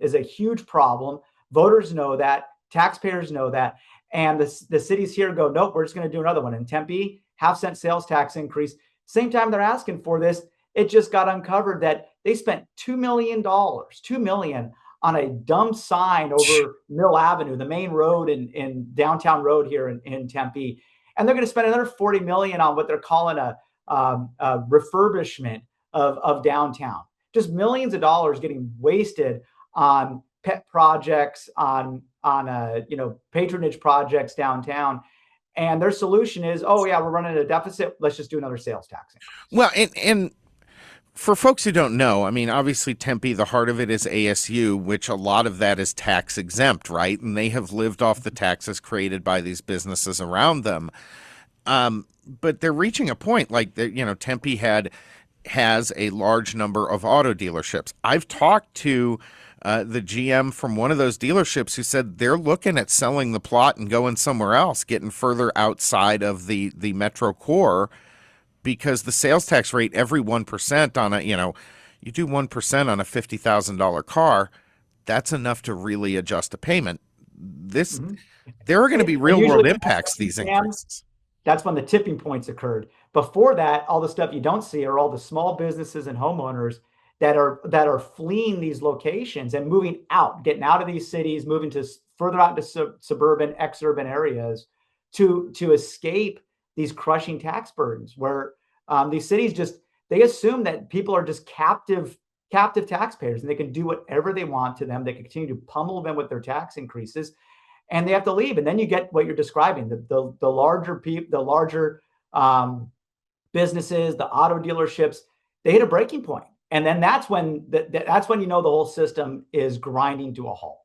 is a huge problem. Voters know that. Taxpayers know that. And the cities here go, nope, we're just going to do another one. In Tempe, half-cent sales tax increase. Same time they're asking for this, it just got uncovered that they spent $2 million on a dumb sign over Mill Avenue, the main road in downtown road here in Tempe. And they're going to spend another $40 million on what they're calling a refurbishment of downtown. Just millions of dollars getting wasted on pet projects, on patronage projects downtown. And their solution is, oh yeah, we're running a deficit. Let's just do another sales tax increase. Well, and for folks who don't know, I mean, obviously Tempe, the heart of it is ASU, which a lot of that is tax exempt, right? And they have lived off the taxes created by these businesses around them. But they're reaching a point like Tempe has a large number of auto dealerships. I've talked to the GM from one of those dealerships who said they're looking at selling the plot and going somewhere else, getting further outside of the metro core, because the sales tax rate, every 1% on you do 1% on a $50,000 car, that's enough to really adjust a payment. There are going to be real world impacts, these increases. That's when the tipping points occurred. Before that, all the stuff you don't see are all the small businesses and homeowners that are fleeing these locations and moving out, getting out of these cities, moving to further out into suburban, exurban areas to escape these crushing tax burdens, where these cities they assume that people are just captive taxpayers and they can do whatever they want to them. They can continue to pummel them with their tax increases, and they have to leave. And then you get what you're describing: the larger businesses, the auto dealerships, they hit a breaking point. And then that's when the whole system is grinding to a halt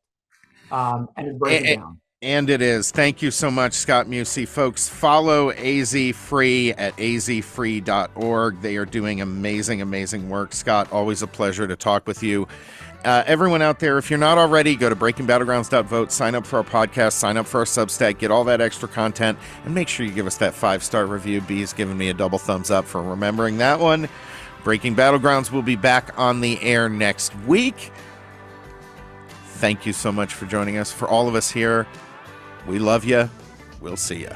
and is breaking down. And it is. Thank you so much, Scott Musey. Folks, follow AZ Free at azfree.org. They are doing amazing, amazing work. Scott, always a pleasure to talk with you. Everyone out there, if you're not already, go to breakingbattlegrounds.vote, sign up for our podcast, sign up for our Substack, get all that extra content, and make sure you give us that 5-star review. B's giving me a double thumbs up for remembering that one. Breaking Battlegrounds will be back on the air next week. Thank you so much for joining us. For all of us here, we love you. We'll see you.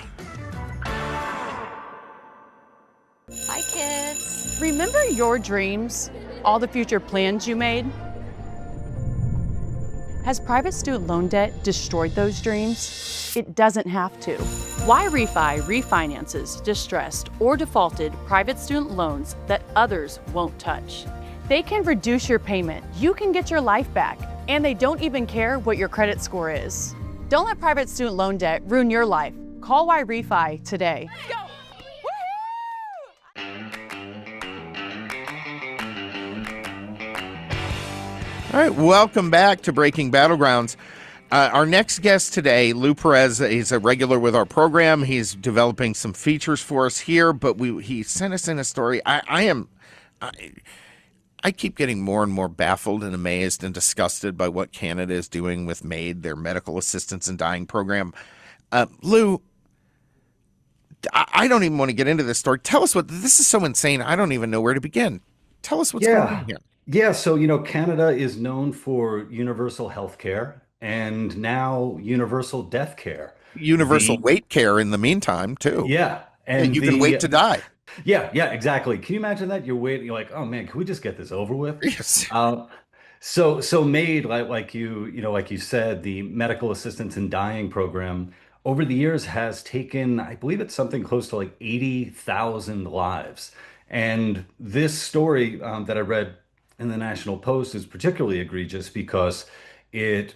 Hi, kids. Remember your dreams? All the future plans you made? Has private student loan debt destroyed those dreams? It doesn't have to. Why Refi refinances distressed or defaulted private student loans that others won't touch. They can reduce your payment, you can get your life back, and they don't even care what your credit score is. Don't let private student loan debt ruin your life. Call Why Refi today. Let's go! All right, welcome back to Breaking Battlegrounds. Our next guest today, Lou Perez, is a regular with our program. He's developing some features for us here, but he sent us in a story. I keep getting more and more baffled and amazed and disgusted by what Canada is doing with MAID, their medical assistance in dying program. Lou, I don't even want to get into this story. Tell us this is so insane. I don't even know where to begin. Tell us what's going on here. Yeah, so Canada is known for universal health care and now universal death care. Universal weight care in the meantime, too. Yeah. And you can wait to die. Yeah, exactly. Can you imagine that? You're waiting, you're like, oh man, can we just get this over with? Yes. So MAID, like you said, the medical assistance in dying program over the years has taken, I believe it's something close to like 80,000 lives. And this story that I read in the National Post is particularly egregious because it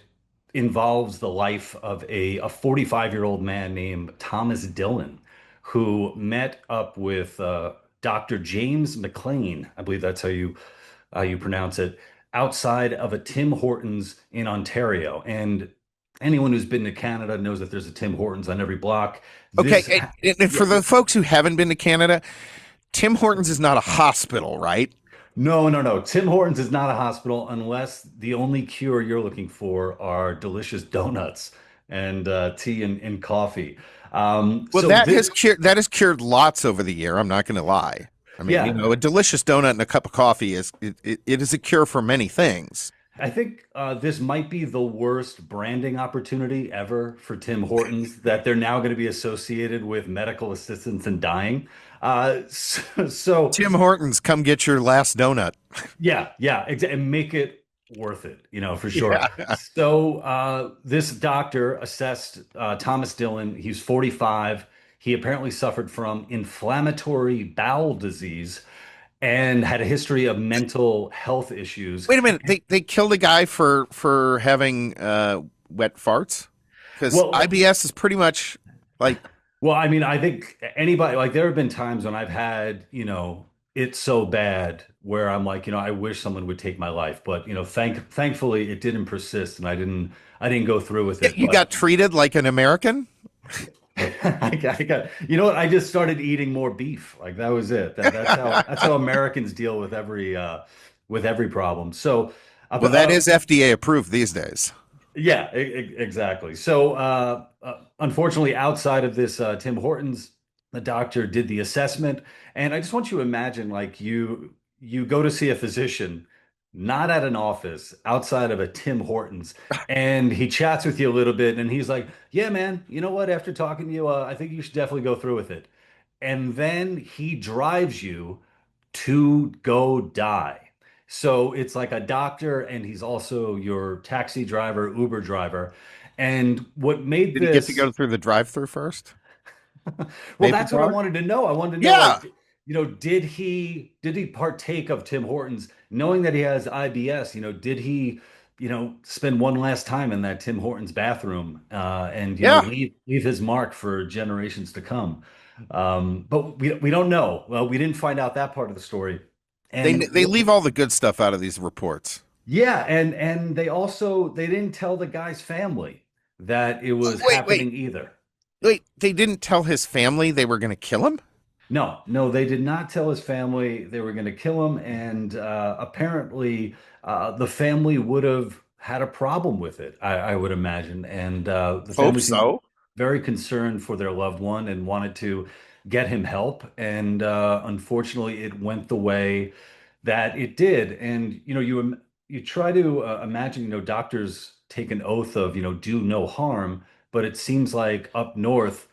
involves the life of a 45-year-old man named Thomas Dillon, who met up with Dr. James McLean, I believe that's how you pronounce it, outside of a Tim Hortons in Ontario. And anyone who's been to Canada knows that there's a Tim Hortons on every block. Okay, and for the folks who haven't been to Canada, Tim Hortons is not a hospital, right? No. Tim Hortons is not a hospital unless the only cure you're looking for are delicious donuts. and tea and coffee. Well, So this, that has cured lots over the year. I'm not going to lie. I mean, yeah, a delicious donut and a cup of coffee it is a cure for many things. I think this might be the worst branding opportunity ever for Tim Hortons, that they're now going to be associated with medical assistance in dying. So Tim Hortons, come get your last donut. yeah, yeah, and make it worth it, for sure. Yeah. So this doctor assessed Thomas Dillon. He's 45. He apparently suffered from inflammatory bowel disease and had a history of mental health issues. Wait a minute. They killed a guy for having wet farts because Well, IBS is pretty much like Well, I mean, I think anybody, like, there have been times when I've had, it's so bad where I'm like, I wish someone would take my life, but thankfully it didn't persist, and I didn't go through with it. you got But treated like an American. you know what? I just started eating more beef. Like, that was it. That's how Americans deal with every problem. So, Well, that is FDA approved these days. yeah, exactly. So, unfortunately, outside of this, Tim Hortons, the doctor did the assessment, and I just want you to imagine, like, you go to see a physician, not at an office, outside of a Tim Hortons, and he chats with you a little bit, and he's like, "Yeah, man, you know what? After talking to you, I think you should definitely go through with it." And then he drives you to go die. So it's like a doctor, and he's also your taxi driver, Uber driver. And what made Did he get to this, go through the drive-through first? well, Maple that's what I bar? wanted to know. I wanted to know, Yeah. like, did he partake of Tim Hortons, knowing that he has IBS? Did he, spend one last time in that Tim Hortons bathroom, and Yeah. leave his mark for generations to come? But we don't know. Well, we didn't find out that part of the story. And They leave all the good stuff out of these reports. yeah, and they didn't tell the guy's family that it was Wait, wait, happening either. wait. They didn't tell his family they were going to kill him? No, no, they did not tell his family they were going to kill him, and apparently the family would have had a problem with it, I would imagine. And the Hope family seemed so. very concerned for their loved one and wanted to get him help. And unfortunately, it went the way that it did. And you try to imagine, doctors take an oath of, do no harm, but it seems like up north,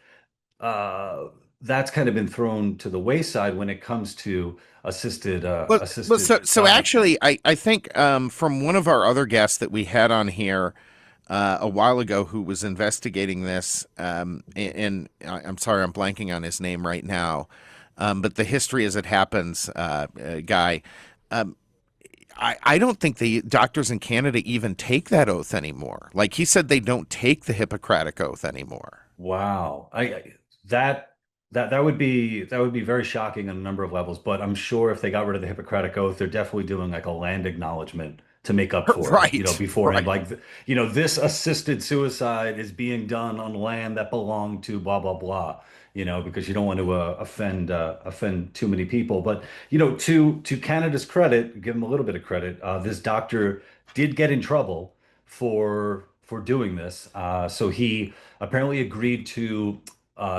uh, that's kind of been thrown to the wayside when it comes to assisted So dying. actually, I think from one of our other guests that we had on here a while ago who was investigating this, and I'm sorry, I'm blanking on his name right now, but the history as it happens guy. Um, I don't think the doctors in Canada even take that oath anymore. Like he said, they don't take the Hippocratic oath anymore. Wow. That that would be very shocking on a number of levels, but I'm sure if they got rid of the Hippocratic Oath, they're definitely doing like a land acknowledgement to make up for it, Right, beforehand. right. Like, this assisted suicide is being done on land that belonged to blah blah blah, because you don't want to offend too many people. But to Canada's credit, give them a little bit of credit. This doctor did get in trouble for doing this. So he apparently agreed to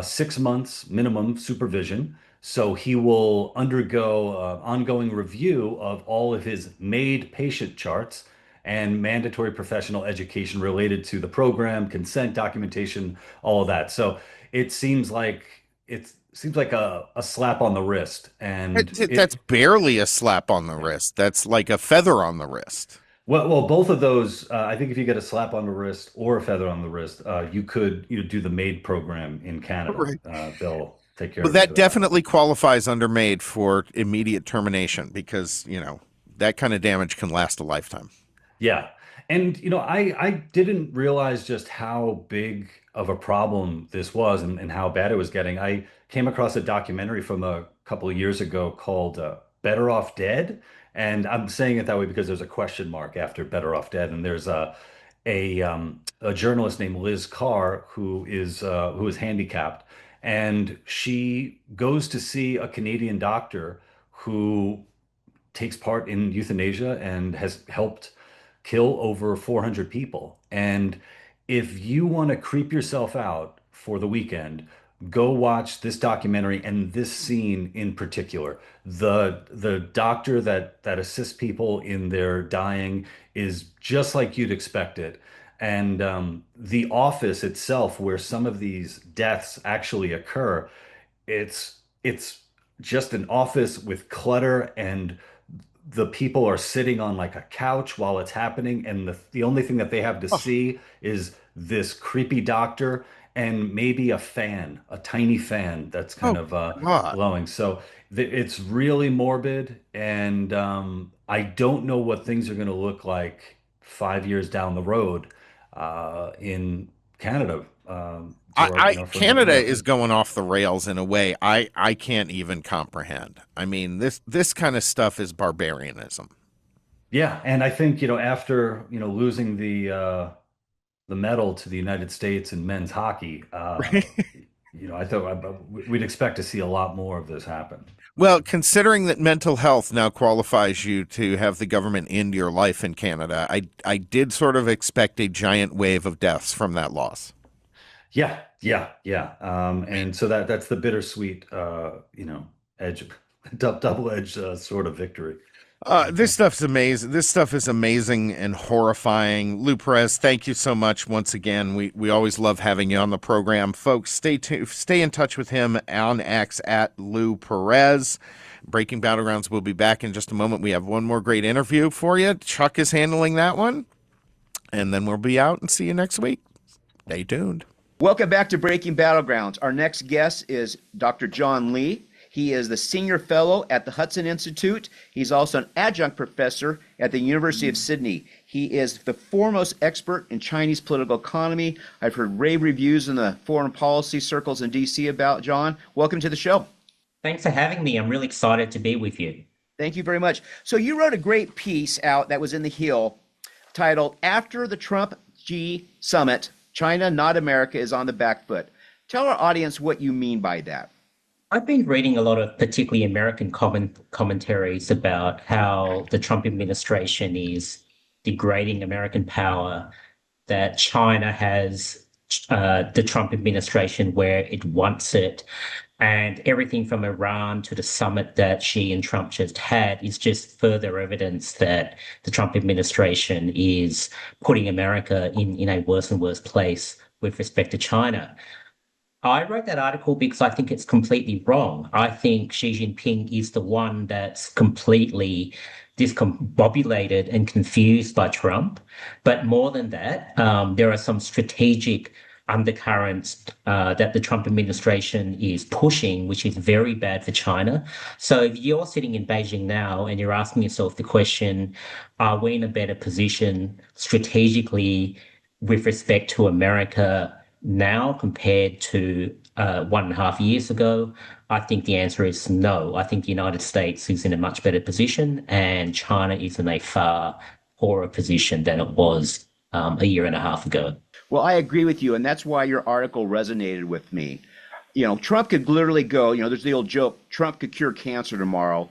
6 months minimum supervision. So he will undergo ongoing review of all of his made patient charts and mandatory professional education related to the program, consent documentation, all of that. So it seems like a slap on the wrist, and That's barely a slap on the wrist. That's like a feather on the wrist. both of those, I think if you get a slap on the wrist or a feather on the wrist, you could do the MAID program in Canada. Right. They'll take care Well, of you that for that. definitely qualifies under MAID for immediate termination because, that kind of damage can last a lifetime. Yeah. And I didn't realize just how big of a problem this was, and how bad it was getting. I came across a documentary from a couple of years ago called Better Off Dead. And I'm saying it that way because there's a question mark after Better Off Dead. And there's a journalist named Liz Carr who is handicapped, and she goes to see a Canadian doctor who takes part in euthanasia and has helped kill over 400 people. And if you want to creep yourself out for the weekend, go watch this documentary and this scene in particular. The doctor that assists people in their dying is just like you'd expect it. And the office itself, where some of these deaths actually occur, it's just an office with clutter, and the people are sitting on like a couch while it's happening, and the only thing that they have to Oh, see is this creepy doctor and maybe a fan, a tiny fan that's kind oh of God. glowing. So it's really morbid, and I don't know what things are going to look like 5 years down the road in Canada for for Canada is America. going off the rails in a way I can't even comprehend. I mean, this kind of stuff is barbarianism. Yeah, and I think, after, losing the medal to the United States in men's hockey, I thought we'd expect to see a lot more of this happen. Well, considering that mental health now qualifies you to have the government end your life in Canada, I did sort of expect a giant wave of deaths from that loss. Yeah, yeah, yeah. And so that's the bittersweet, edge, double-edged sort of victory. This stuff's amazing. This stuff is amazing and horrifying. Lou Perez, thank you so much once again. We always love having you on the program, folks. Stay in touch with him on X at Lou Perez. Breaking Battlegrounds will be back in just a moment. We have one more great interview for you. Chuck is handling that one, and then we'll be out and see you next week. Stay tuned. Welcome back to Breaking Battlegrounds. Our next guest is Dr. John Lee. He is the senior fellow at the Hudson Institute. He's also an adjunct professor at the University of Sydney. He is the foremost expert in Chinese political economy. I've heard rave reviews in the foreign policy circles in DC about John. Welcome to the show. Thanks for having me. I'm really excited to be with you. Thank you very much. So you wrote a great piece out that was in the Hill titled, After the Trump-Xi Summit, China, Not America, is on the Back Foot. Tell our audience what you mean by that. I've been reading a lot of particularly American commentaries about how the Trump administration is degrading American power, that China has the Trump administration where it wants it, and everything from Iran to the summit that Xi and Trump just had is just further evidence that the Trump administration is putting America in a worse and worse place with respect to China. I wrote that article because I think it's completely wrong. I think Xi Jinping is the one that's completely discombobulated and confused by Trump. But more than that, there are some strategic undercurrents that the Trump administration is pushing, which is very bad for China. So if you're sitting in Beijing now and you're asking yourself the question, are we in a better position strategically with respect to America now compared to 1.5 years ago? I think the answer is no. I think the United States is in a much better position, and China is in a far poorer position than it was a year and a half ago. Well, I agree with you, and that's why your article resonated with me. Trump could literally go, there's the old joke, Trump could cure cancer tomorrow.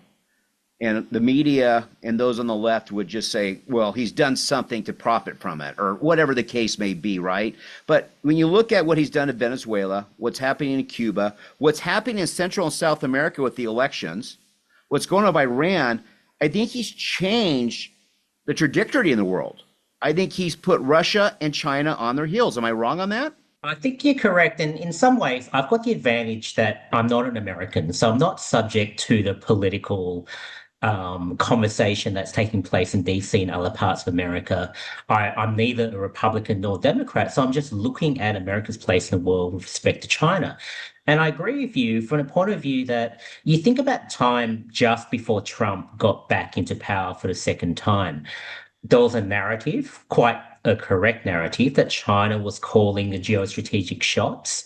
And the media and those on the left would just say, well, he's done something to profit from it, or whatever the case may be, right? But when you look at what he's done in Venezuela, what's happening in Cuba, what's happening in Central and South America with the elections, what's going on with Iran, I think he's changed the trajectory in the world. I think he's put Russia and China on their heels. Am I wrong on that? I think you're correct. And in some ways, I've got the advantage that I'm not an American, so I'm not subject to the political conversation that's taking place in DC and other parts of America. I'm neither a Republican nor Democrat, so I'm just looking at America's place in the world with respect to China. And I agree with you from the point of view that you think about time just before Trump got back into power for the second time. There was a narrative, quite a correct narrative, that China was calling the geostrategic shots,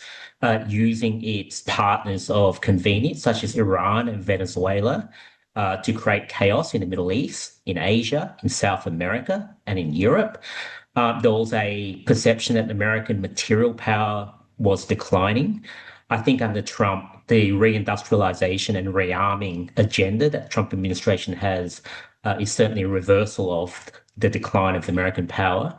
using its partners of convenience, such as Iran and Venezuela, to create chaos in the Middle East, in Asia, in South America, and in Europe. There was a perception that American material power was declining. I think under Trump, the reindustrialization and rearming agenda that the Trump administration has is certainly a reversal of the decline of American power.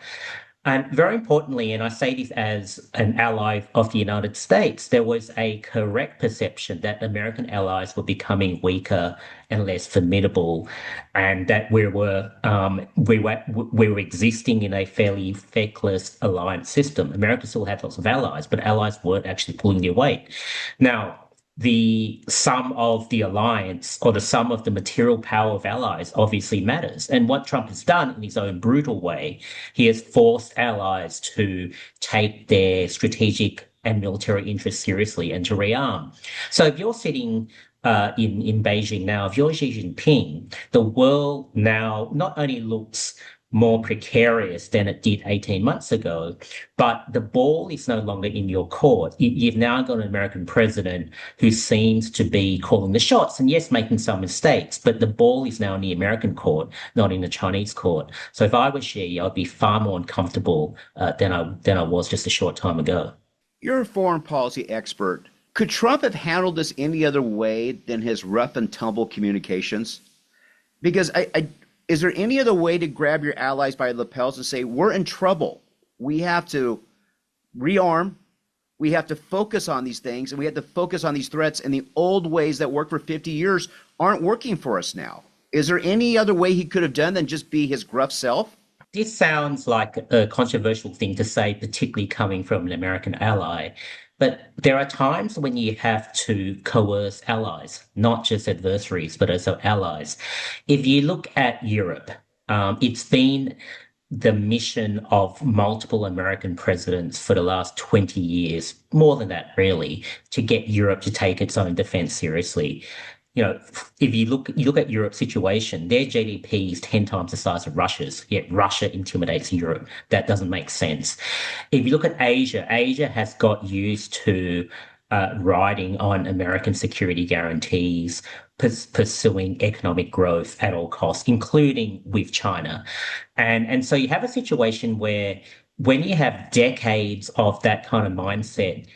And very importantly, and I say this as an ally of the United States, there was a correct perception that American allies were becoming weaker and less formidable, and that we were existing in a fairly feckless alliance system. America still had lots of allies, but allies weren't actually pulling their weight. Now, the sum of the alliance or the sum of the material power of allies obviously matters. And what Trump has done in his own brutal way, he has forced allies to take their strategic and military interests seriously and to rearm. So if you're sitting in Beijing now, if you're Xi Jinping, the world now not only looks more precarious than it did 18 months ago, but the ball is no longer in your court. You've now got an American president who seems to be calling the shots and, yes, making some mistakes, but the ball is now in the American court, not in the Chinese court. So if I was Xi, I'd be far more uncomfortable than I was just a short time ago. You're a foreign policy expert. Could Trump have handled this any other way than his rough and tumble communications? Because is there any other way to grab your allies by the lapels and say, we're in trouble? We have to rearm. We have to focus on these things, and we have to focus on these threats, and the old ways that worked for 50 years aren't working for us now. Is there any other way he could have done than just be his gruff self? This sounds like a controversial thing to say, particularly coming from an American ally. But there are times when you have to coerce allies, not just adversaries, but also allies. If you look at Europe, it's been the mission of multiple American presidents for the last 20 years, more than that, really, to get Europe to take its own defense seriously. If you look at Europe's situation, their GDP is 10 times the size of Russia's, yet Russia intimidates Europe. That doesn't make sense. If you look at Asia, Asia has got used to riding on American security guarantees, pursuing economic growth at all costs, including with China. And so you have a situation where when you have decades of that kind of mindset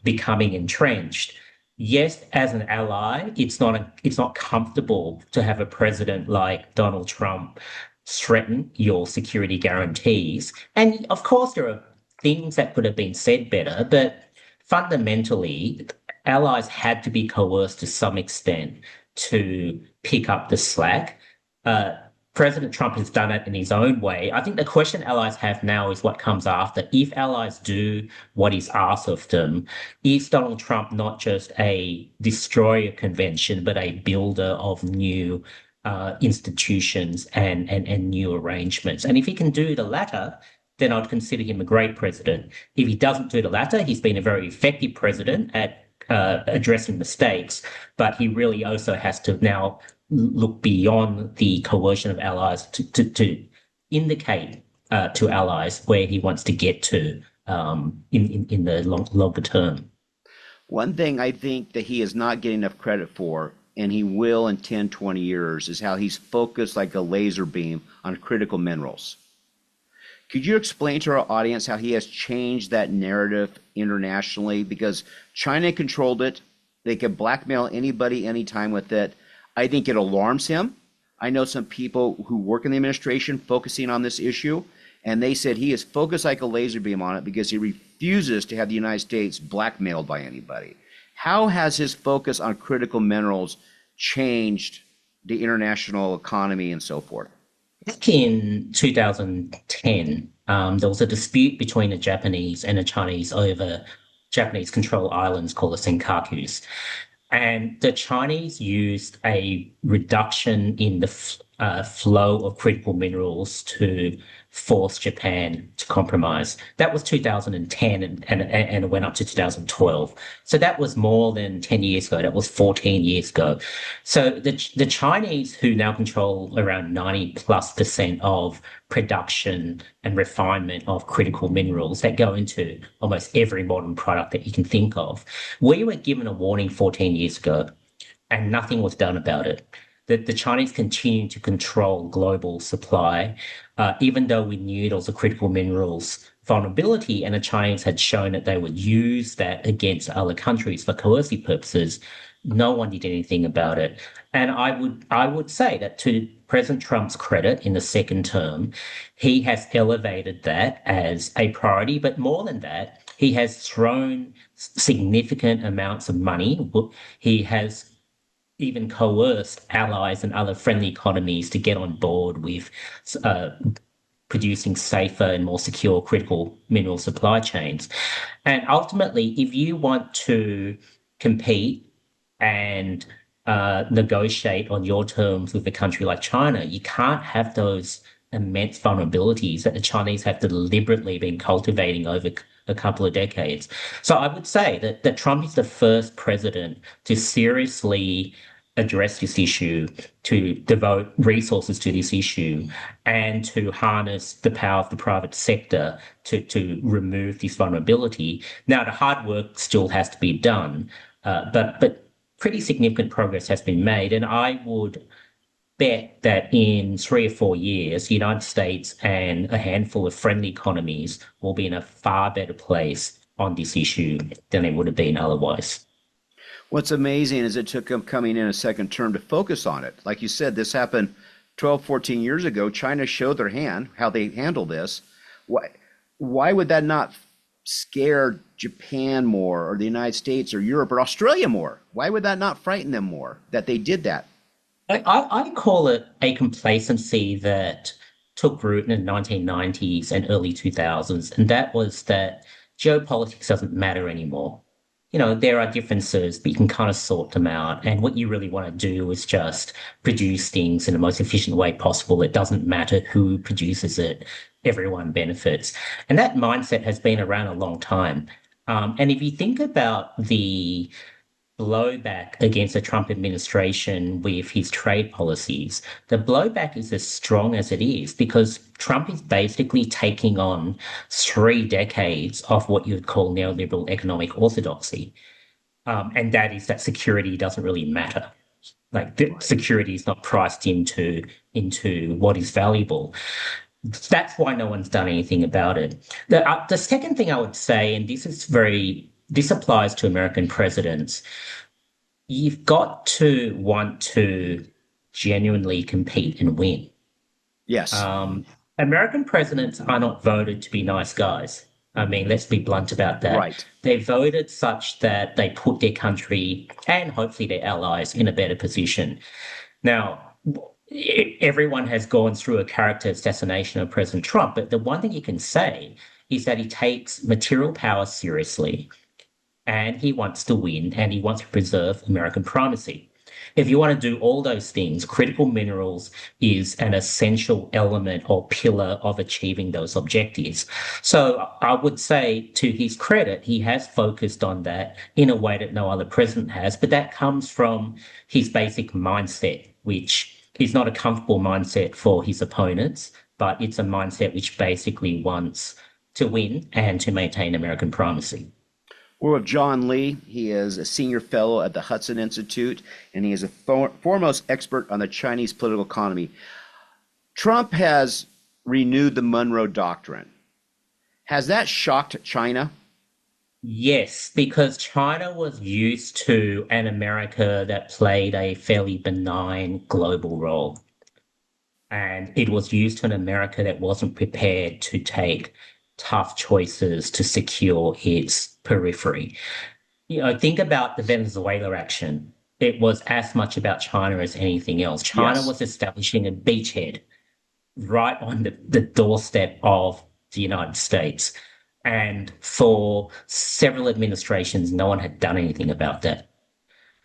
becoming entrenched, yes, as an ally, it's not comfortable to have a president like Donald Trump threaten your security guarantees. And of course, there are things that could have been said better, but fundamentally, allies had to be coerced to some extent to pick up the slack. President Trump has done it in his own way. I think the question allies have now is what comes after. If allies do what is asked of them, is Donald Trump not just a destroyer convention, but a builder of new institutions and new arrangements? And if he can do the latter, then I'd consider him a great president. If he doesn't do the latter, he's been a very effective president at addressing mistakes, but he really also has to now look beyond the coercion of allies to indicate to allies where he wants to get to in the longer term. One thing I think that he is not getting enough credit for, and he will in 10, 20 years, is how he's focused like a laser beam on critical minerals. Could you explain to our audience how he has changed that narrative internationally? Because China controlled it. They could blackmail anybody anytime with it. I think it alarms him. I know some people who work in the administration focusing on this issue, and they said he is focused like a laser beam on it because he refuses to have the United States blackmailed by anybody. How has his focus on critical minerals changed the international economy and so forth? Back in 2010, there was a dispute between the Japanese and the Chinese over Japanese-controlled islands called the Senkakus. And the Chinese used a reduction in the flow of critical minerals to force Japan to compromise. That was 2010 and it went up to 2012. So that was more than 10 years ago. That was 14 years ago. So the Chinese, who now control around 90+% of production and refinement of critical minerals that go into almost every modern product that you can think of, we were given a warning 14 years ago and nothing was done about it. The Chinese continue to control global supply, even though we knew there was a critical minerals vulnerability, and the Chinese had shown that they would use that against other countries for coercive purposes. no one did anything about it. And I would say that to President Trump's credit, in the second term, he has elevated that as a priority. But more than that, he has thrown significant amounts of money. He has even coerced allies and other friendly economies to get on board with uh, producing safer and more secure critical mineral supply chains. And ultimately, if you want to compete and negotiate on your terms with a country like China, you can't have those immense vulnerabilities that the Chinese have deliberately been cultivating over a couple of decades. So I would say that Trump is the first president to seriously address this issue, to devote resources to this issue, and to harness the power of the private sector to remove this vulnerability. Now, the hard work still has to be done, but pretty significant progress has been made, and I would bet that in 3 or 4 years, the United States and a handful of friendly economies will be in a far better place on this issue than they would have been otherwise. What's amazing is it took him coming in a second term to focus on it. Like you said, this happened 12, 14 years ago. China showed their hand, how they handle this. Why would that not scare Japan more, or the United States or Europe or Australia more? Why would that not frighten them more that they did that? I call it a complacency that took root in the 1990s and early 2000s, and that was that geopolitics doesn't matter anymore. There are differences, but you can kind of sort them out. And what you really want to do is just produce things in the most efficient way possible. It doesn't matter who produces it, everyone benefits. And that mindset has been around a long time. And if you think about the blowback against the Trump administration with his trade policies, the blowback is as strong as it is because Trump is basically taking on 3 decades of what you would call neoliberal economic orthodoxy. And that is that security doesn't really matter. Like the security is not priced into what is valuable. That's why no one's done anything about it. The second thing I would say, and this applies to American presidents, you've got to want to genuinely compete and win. Yes. American presidents are not voted to be nice guys. I mean, let's be blunt about that. Right. They voted such that they put their country and hopefully their allies in a better position. Now, everyone has gone through a character assassination of President Trump, but the one thing you can say is that he takes material power seriously, and he wants to win, and he wants to preserve American primacy. If you want to do all those things, critical minerals is an essential element or pillar of achieving those objectives. So I would say, to his credit, he has focused on that in a way that no other president has, but that comes from his basic mindset, which is not a comfortable mindset for his opponents, but it's a mindset which basically wants to win and to maintain American primacy. We're with John Lee. He is a senior fellow at the Hudson Institute, and he is a foremost expert on the Chinese political economy. Trump has renewed the Monroe Doctrine. Has that shocked China? Yes, because China was used to an America that played a fairly benign global role. And it was used to an America that wasn't prepared to take tough choices to secure its periphery. Think about the Venezuela action. It was as much about China as anything else. China was establishing a beachhead right on the doorstep of the United States. And for several administrations, no one had done anything about that.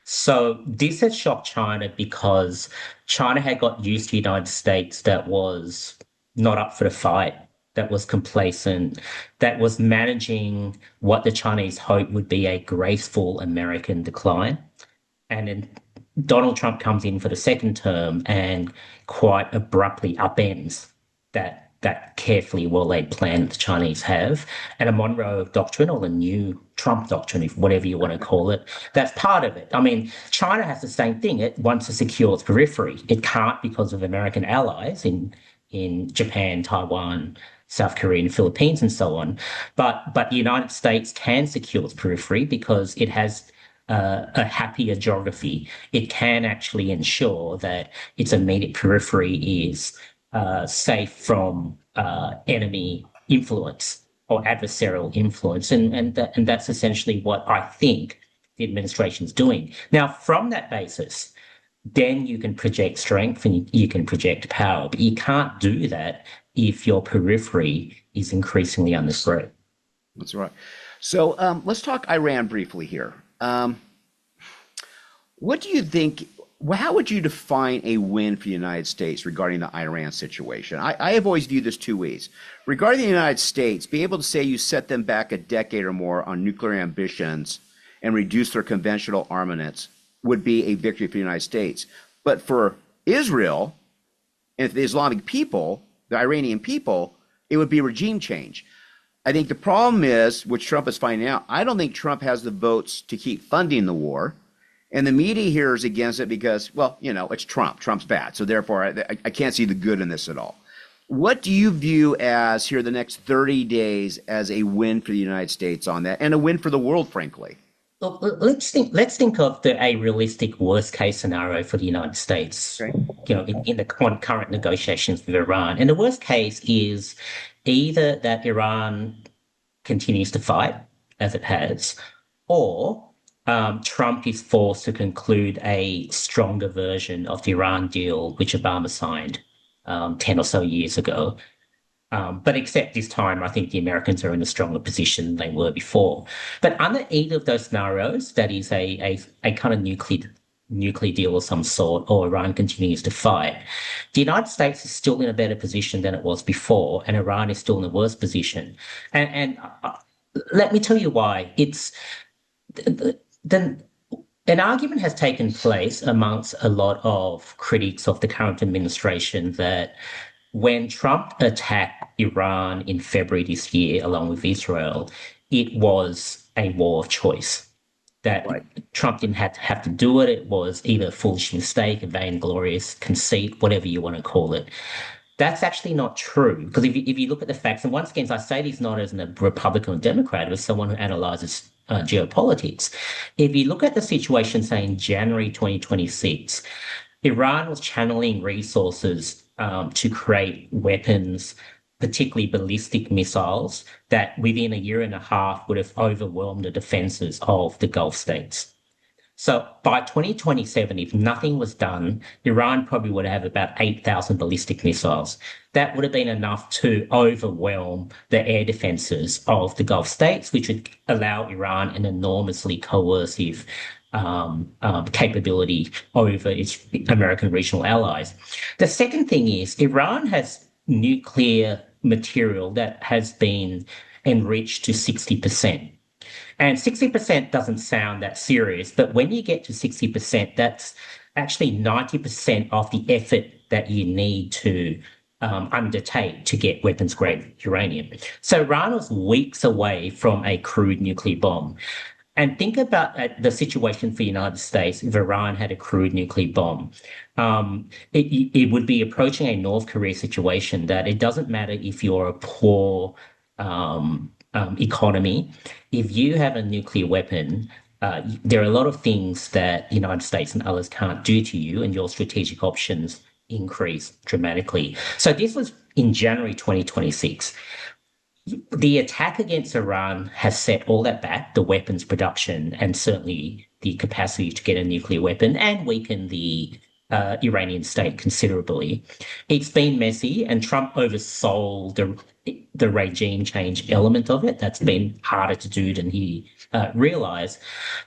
So this has shocked China because China had got used to the United States that was not up for the fight, that was complacent, that was managing what the Chinese hoped would be a graceful American decline. And then Donald Trump comes in for the second term and quite abruptly upends that carefully well-laid plan that the Chinese have. And a Monroe Doctrine, or the new Trump Doctrine, if whatever you want to call it, that's part of it. I mean, China has the same thing. It wants to secure its periphery. It can't because of American allies in Japan, Taiwan, South Korea, and Philippines, and so on. But the United States can secure its periphery because it has a happier geography, it can actually ensure that its immediate periphery is safe from enemy influence or adversarial influence, and that's essentially what I think the administration's doing. Now, from that basis, then you can project strength and you can project power, but you can't do that if your periphery is increasingly under threat. That's right. So let's talk Iran briefly here. What do you think? How would you define a win for the United States regarding the Iran situation? I have always viewed this two ways. Regarding the United States, being able to say you set them back a decade or more on nuclear ambitions and reduce their conventional armaments would be a victory for the United States. But for Israel and the Islamic people, the Iranian people, it would be regime change. I think the problem is, which Trump is finding out, I don't think Trump has the votes to keep funding the war. And the media here is against it because, well, it's Trump. Trump's bad. So therefore, I can't see the good in this at all. What do you view as here the next 30 days as a win for the United States on that, and a win for the world, frankly? Look, let's think of a realistic worst case scenario for the United States. Okay. In the current negotiations with Iran, and the worst case is either that Iran continues to fight as it has, or Trump is forced to conclude a stronger version of the Iran deal, which Obama signed 10 or so years ago. But except this time, I think the Americans are in a stronger position than they were before. But under either of those scenarios, that is a kind of nuclear deal of some sort, or Iran continues to fight, the United States is still in a better position than it was before, and Iran is still in a worse position. And let me tell you why. An argument has taken place amongst a lot of critics of the current administration that when Trump attacked Iran in February this year, along with Israel, it was a war of choice. That right. Trump didn't have to do it. It was either a foolish mistake, a vainglorious conceit, whatever you want to call it. That's actually not true, because if you look at the facts, and once again, I say this not as a Republican or Democrat, but as someone who analyzes geopolitics. If you look at the situation, say, in January 2026, Iran was channeling resources to create weapons, particularly ballistic missiles, that within a year and a half would have overwhelmed the defenses of the Gulf states. So by 2027, if nothing was done, Iran probably would have about 8,000 ballistic missiles. That would have been enough to overwhelm the air defenses of the Gulf states, which would allow Iran an enormously coercive capability over its American regional allies. The second thing is Iran has nuclear material that has been enriched to 60%. And 60% doesn't sound that serious, but when you get to 60%, that's actually 90% of the effort that you need to undertake to get weapons-grade uranium. So Iran was weeks away from a crude nuclear bomb. And think about the situation for the United States if Iran had a crude nuclear bomb. It would be approaching a North Korea situation that it doesn't matter if you're a poor economy. If you have a nuclear weapon, there are a lot of things that the United States and others can't do to you, and your strategic options increase dramatically. So this was in January 2026. The attack against Iran has set all that back, the weapons production, and certainly the capacity to get a nuclear weapon, and weaken the Iranian state considerably. It's been messy, and Trump oversold the regime change element of it. That's been harder to do than he realized.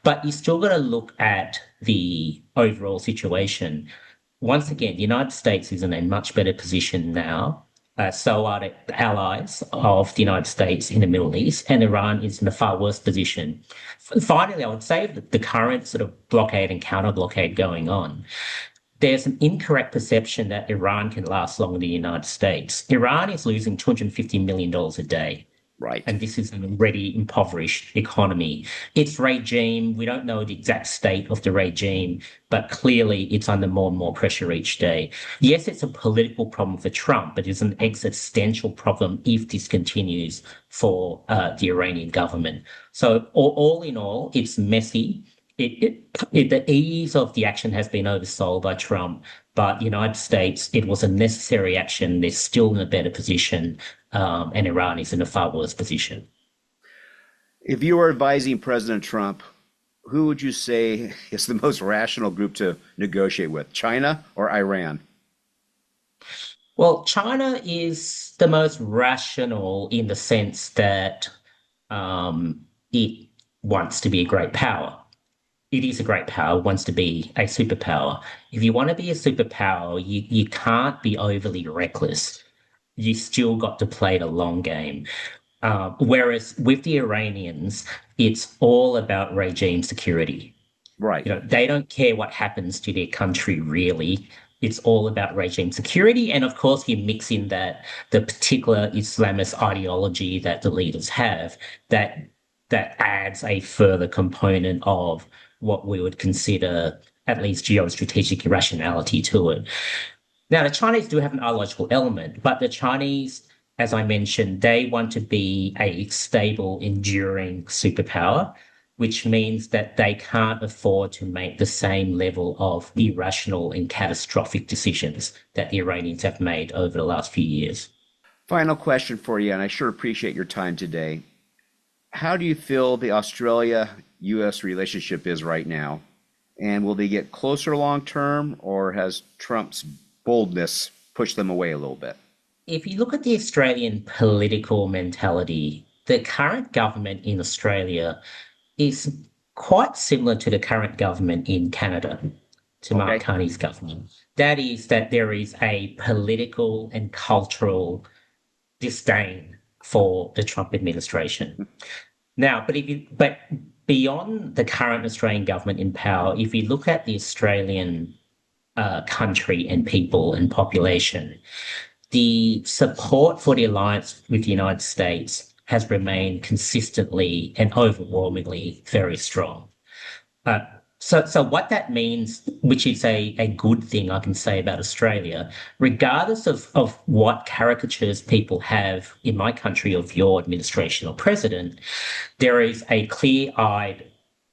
But you still got to look at the overall situation. Once again, the United States is in a much better position now. So are the allies of the United States in the Middle East, and Iran is in a far worse position. Finally, I would say that the current sort of blockade and counter-blockade going on, there's an incorrect perception that Iran can last longer than the United States. Iran is losing $250 million a day. Right. And this is an already impoverished economy. Its regime, we don't know the exact state of the regime, but clearly it's under more and more pressure each day. Yes, it's a political problem for Trump, but it's an existential problem if this continues for the Iranian government. So all in all, it's messy. the ease of the action has been oversold by Trump, but the United States, it was a necessary action. They're still in a better position, and Iran is in a far worse position. If you were advising President Trump, who would you say is the most rational group to negotiate with, China or Iran? Well, China is the most rational in the sense that it wants to be a great power. It is a great power, wants to be a superpower. If you want to be a superpower, you can't be overly reckless. You still got to play the long game. Whereas with the Iranians, it's all about regime security. Right. They don't care what happens to their country, really. It's all about regime security. And of course, you mix in the particular Islamist ideology that the leaders have, that adds a further component of what we would consider at least geostrategic irrationality to it. Now, the Chinese do have an ideological element, but the Chinese, as I mentioned, they want to be a stable, enduring superpower, which means that they can't afford to make the same level of irrational and catastrophic decisions that the Iranians have made over the last few years. Final question for you, and I sure appreciate your time today. How do you feel the Australia-US relationship is right now? And will they get closer long term, or has Trump's boldness pushed them away a little bit? If you look at the Australian political mentality, the current government in Australia is quite similar to the current government in Canada, to Mark Carney's government. That is that there is a political and cultural disdain for the Trump administration. Now, but beyond the current Australian government in power, if you look at the Australian country and people and population, the support for the alliance with the United States has remained consistently and overwhelmingly very strong. So what that means, which is a good thing I can say about Australia, regardless of what caricatures people have in my country of your administration or president, there is a clear-eyed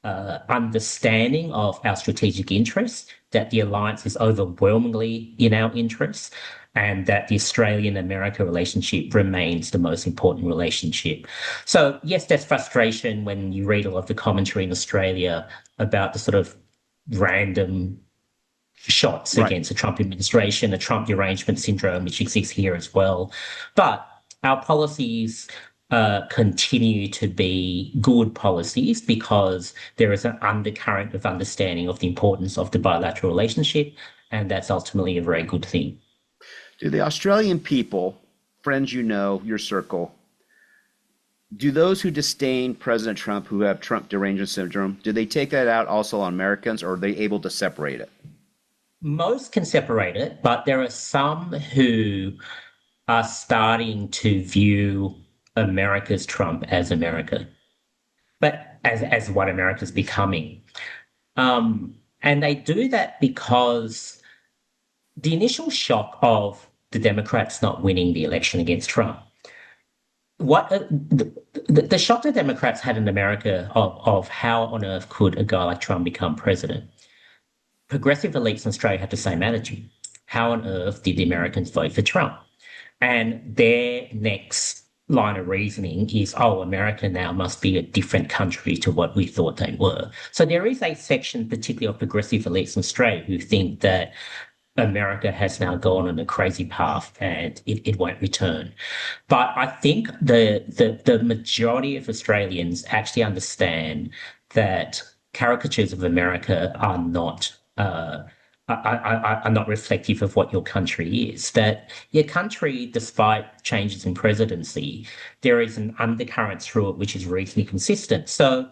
understanding of our strategic interests, that the alliance is overwhelmingly in our interests, and that the Australian-America relationship remains the most important relationship. So, yes, there's frustration when you read a lot of the commentary in Australia about the sort of random shots against the Trump administration, the Trump derangement syndrome, which exists here as well. But our policies continue to be good policies because there is an undercurrent of understanding of the importance of the bilateral relationship, and that's ultimately a very good thing. Do the Australian people, friends you know, your circle, do those who disdain President Trump, who have Trump derangement syndrome, do they take that out also on Americans, or are they able to separate it? Most can separate it, but there are some who are starting to view America's Trump as America, but as what America's becoming. And they do that because the initial shock of the Democrats not winning the election against Trump, the shock the Democrats had in America of how on earth could a guy like Trump become president. Progressive elites in Australia had the same attitude. How on earth did the Americans vote for Trump? And their next line of reasoning is, America now must be a different country to what we thought they were. So there is a section, particularly of progressive elites in Australia, who think that America has now gone on a crazy path and it won't return. But I think the majority of Australians actually understand that caricatures of America are not reflective of what your country is. That your country, despite changes in presidency, there is an undercurrent through it which is reasonably consistent. So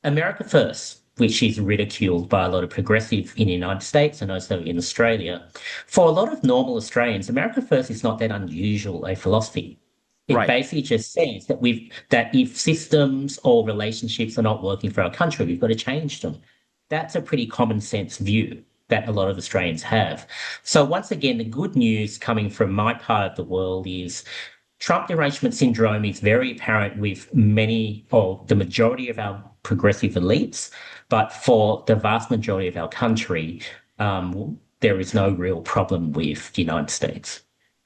America first, which is ridiculed by a lot of progressive in the United States and also in Australia. For a lot of normal Australians, America first is not that unusual a philosophy. It basically just says that that if systems or relationships are not working for our country, we've got to change them. That's a pretty common sense view that a lot of Australians have. So once again, the good news coming from my part of the world is Trump derangement syndrome is very apparent with many or the majority of our progressive elites. But for the vast majority of our country, there is no real problem with the United States.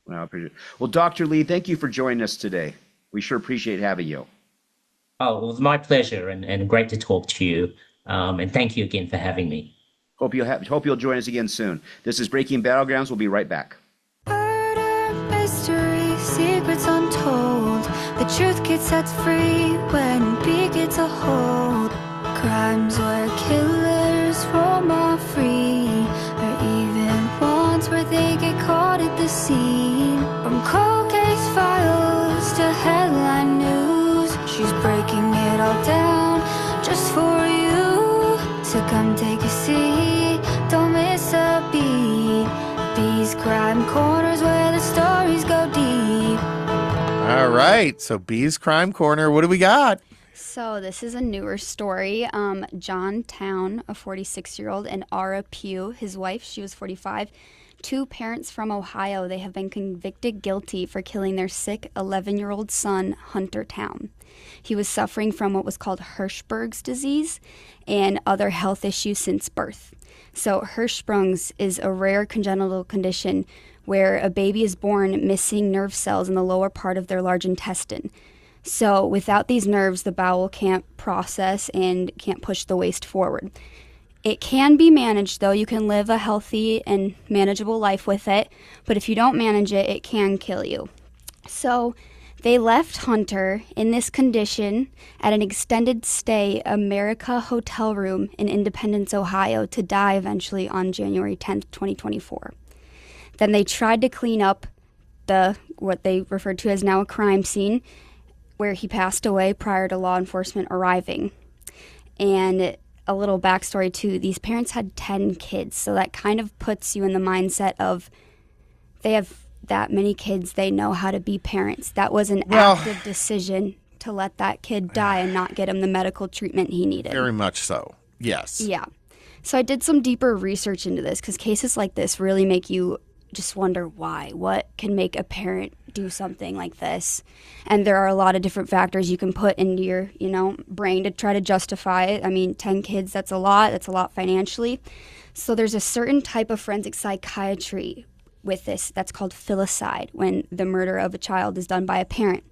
Well, I appreciate it. Well, Dr. Lee, thank you for joining us today. We sure appreciate having you. Oh, it was my pleasure and great to talk to you. And thank you again for having me. Hope you'll join us again soon. This is Breaking Battlegrounds. We'll be right back. Murder, mystery, secrets untold. The truth gets set free when B gets a hold. Crimes where killers roam off free, or even ones where they get caught at the scene. From cold case files to headline news, she's breaking it all down just for you. So come take a seat, don't miss a beat. These crime corners where the stories go deep. All right, so B's Crime Corner, what do we got? So this is a newer story. John Town, a 46-year-old, and Ara Pugh, his wife, she was 45. Two parents from Ohio, they have been convicted guilty for killing their sick 11-year-old son, Hunter Town. He was suffering from what was called Hirschberg's disease and other health issues since birth. So Hirschsprung's is a rare congenital condition where a baby is born missing nerve cells in the lower part of their large intestine. So without these nerves, the bowel can't process and can't push the waste forward. It can be managed, though. You can live a healthy and manageable life with it, but if you don't manage it, it can kill you. So they left Hunter in this condition at an extended stay America hotel room in Independence, Ohio, to die eventually on January 10th, 2024. Then they tried to clean up what they referred to as now a crime scene, where he passed away prior to law enforcement arriving. And a little backstory too, these parents had 10 kids, so that kind of puts you in the mindset of they have that many kids, they know how to be parents. That was an active decision to let that kid die and not get him the medical treatment he needed. Very much so, yes. Yeah. So I did some deeper research into this because cases like this really make you just wonder why. What can make a parent do something like this? And there are a lot of different factors you can put into your, brain to try to justify it. I mean, 10 kids, that's a lot. That's a lot financially. So there's a certain type of forensic psychiatry with this that's called filicide, when the murder of a child is done by a parent.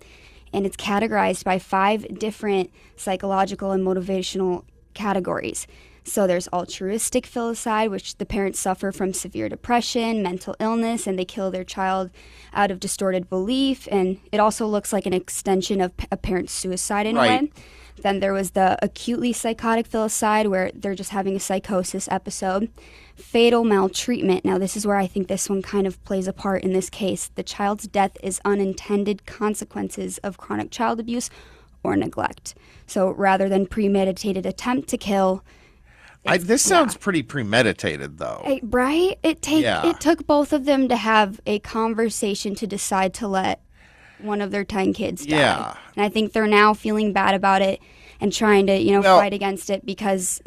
And it's categorized by 5 different psychological and motivational categories. So there's altruistic filicide, which the parents suffer from severe depression, mental illness, and they kill their child out of distorted belief. And it also looks like an extension of a parent's suicide in a way. Then there was the acutely psychotic filicide, where they're just having a psychosis episode. Fatal maltreatment. Now, this is where I think this one kind of plays a part in this case. The child's death is unintended consequences of chronic child abuse or neglect. So rather than premeditated attempt to kill, this sounds pretty premeditated, though. Right? It took both of them to have a conversation to decide to let one of their 10 kids die. Yeah. And I think they're now feeling bad about it and trying to, fight against it because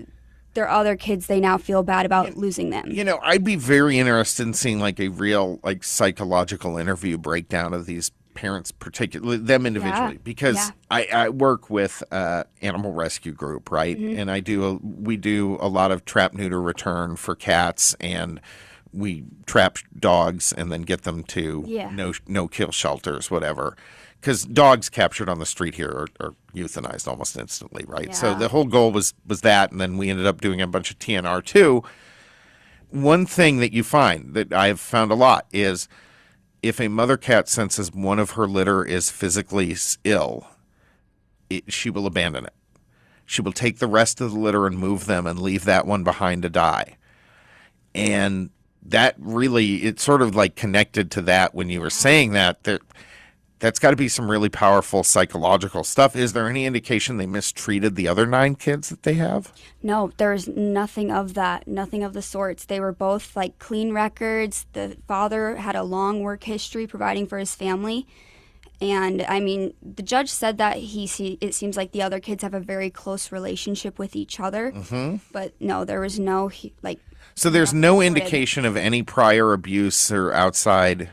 their other kids, they now feel bad about losing them. I'd be very interested in seeing like a real psychological interview breakdown of these parents, particularly them individually, because I work with animal rescue group, right? Mm-hmm. And we do a lot of trap, neuter, return for cats, and we trap dogs and then get them to no kill shelters, whatever. Because dogs captured on the street here are euthanized almost instantly, right? Yeah. So the whole goal was that, and then we ended up doing a bunch of TNR too. One thing that you find that I've found a lot is if a mother cat senses one of her litter is physically ill, she will abandon it. She will take the rest of the litter and move them and leave that one behind to die. And that really, it's sort of like connected to that when you were saying that's got to be some really powerful psychological stuff. Is there any indication they mistreated the other 9 kids that they have? No, there's nothing of that, nothing of the sorts. They were both like clean records. The father had a long work history providing for his family. And I mean, the judge said that it seems like the other kids have a very close relationship with each other. Mm-hmm. But no, there was no So there's no indication of any prior abuse or outside.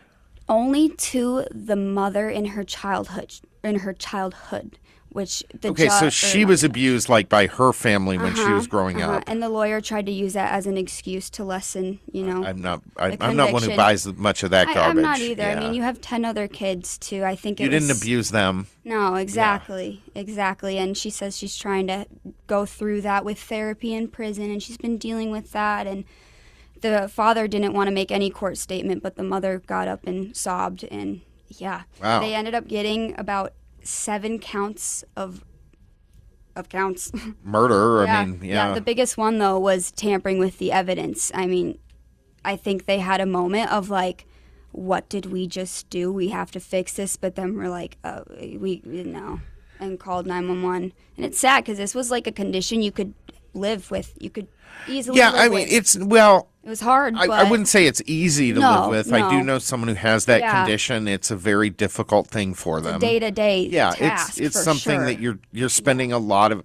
Only to the mother in her childhood, which the Okay, so she was abused like by her family when she was growing up. And the lawyer tried to use that as an excuse to lessen, I'm not one who buys much of that garbage. I'm not either. Yeah. I mean, you have 10 other kids too. I think you didn't abuse them. No, exactly. And she says she's trying to go through that with therapy in prison, and she's been dealing with that. And the father didn't want to make any court statement, but the mother got up and sobbed. And wow. They ended up getting about 7 counts of counts. Murder. Yeah. I mean, yeah. The biggest one though was tampering with the evidence. I mean, I think they had a moment of like, what did we just do? We have to fix this. But then we're like, oh, we no, and called 911. And it's sad because this was like a condition you could live with. You could easily. Yeah, live I mean, with. It was hard. I wouldn't say it's easy to live with. No. I do know someone who has that condition. It's a very difficult thing for them. Day to day. Yeah, task, it's for something sure. that you're spending a lot of.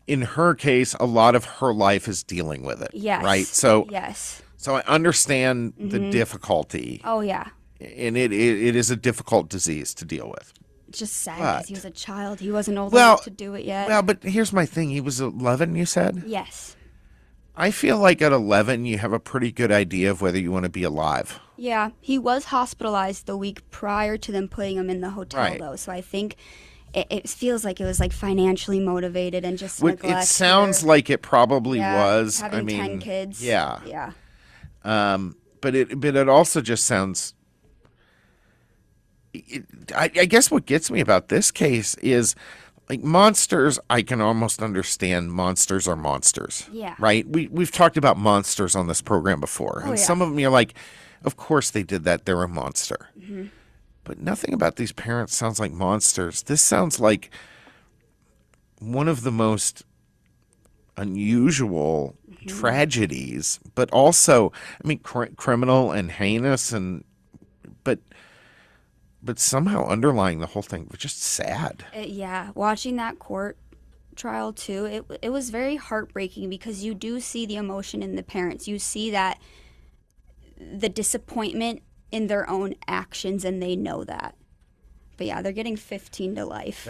In her case, a lot of her life is dealing with it. Yes. Right. So yes. So I understand the difficulty. Oh yeah. And it is a difficult disease to deal with. It's just sad because he was a child. He wasn't old enough to do it yet. Well, but here's my thing. He was 11, you said? Yes. I feel like at 11, you have a pretty good idea of whether you want to be alive. Yeah, he was hospitalized the week prior to them putting him in the hotel, though. So I think it feels like it was like financially motivated and just neglect. It sounds like it probably was. Having I mean, 10 kids. Yeah. Yeah. But it also just sounds. I guess what gets me about this case is, like, monsters, I can almost understand. Monsters are monsters. Yeah. Right? We've talked about monsters on this program before. And some of them you're like, of course they did that. They're a monster. Mm-hmm. But nothing about these parents sounds like monsters. This sounds like one of the most unusual tragedies, but also, I mean, criminal and heinous, but somehow underlying the whole thing was just sad. Yeah, watching that court trial too, it was very heartbreaking because you do see the emotion in the parents. You see that the disappointment in their own actions, and they know that. But yeah, they're getting 15 to life.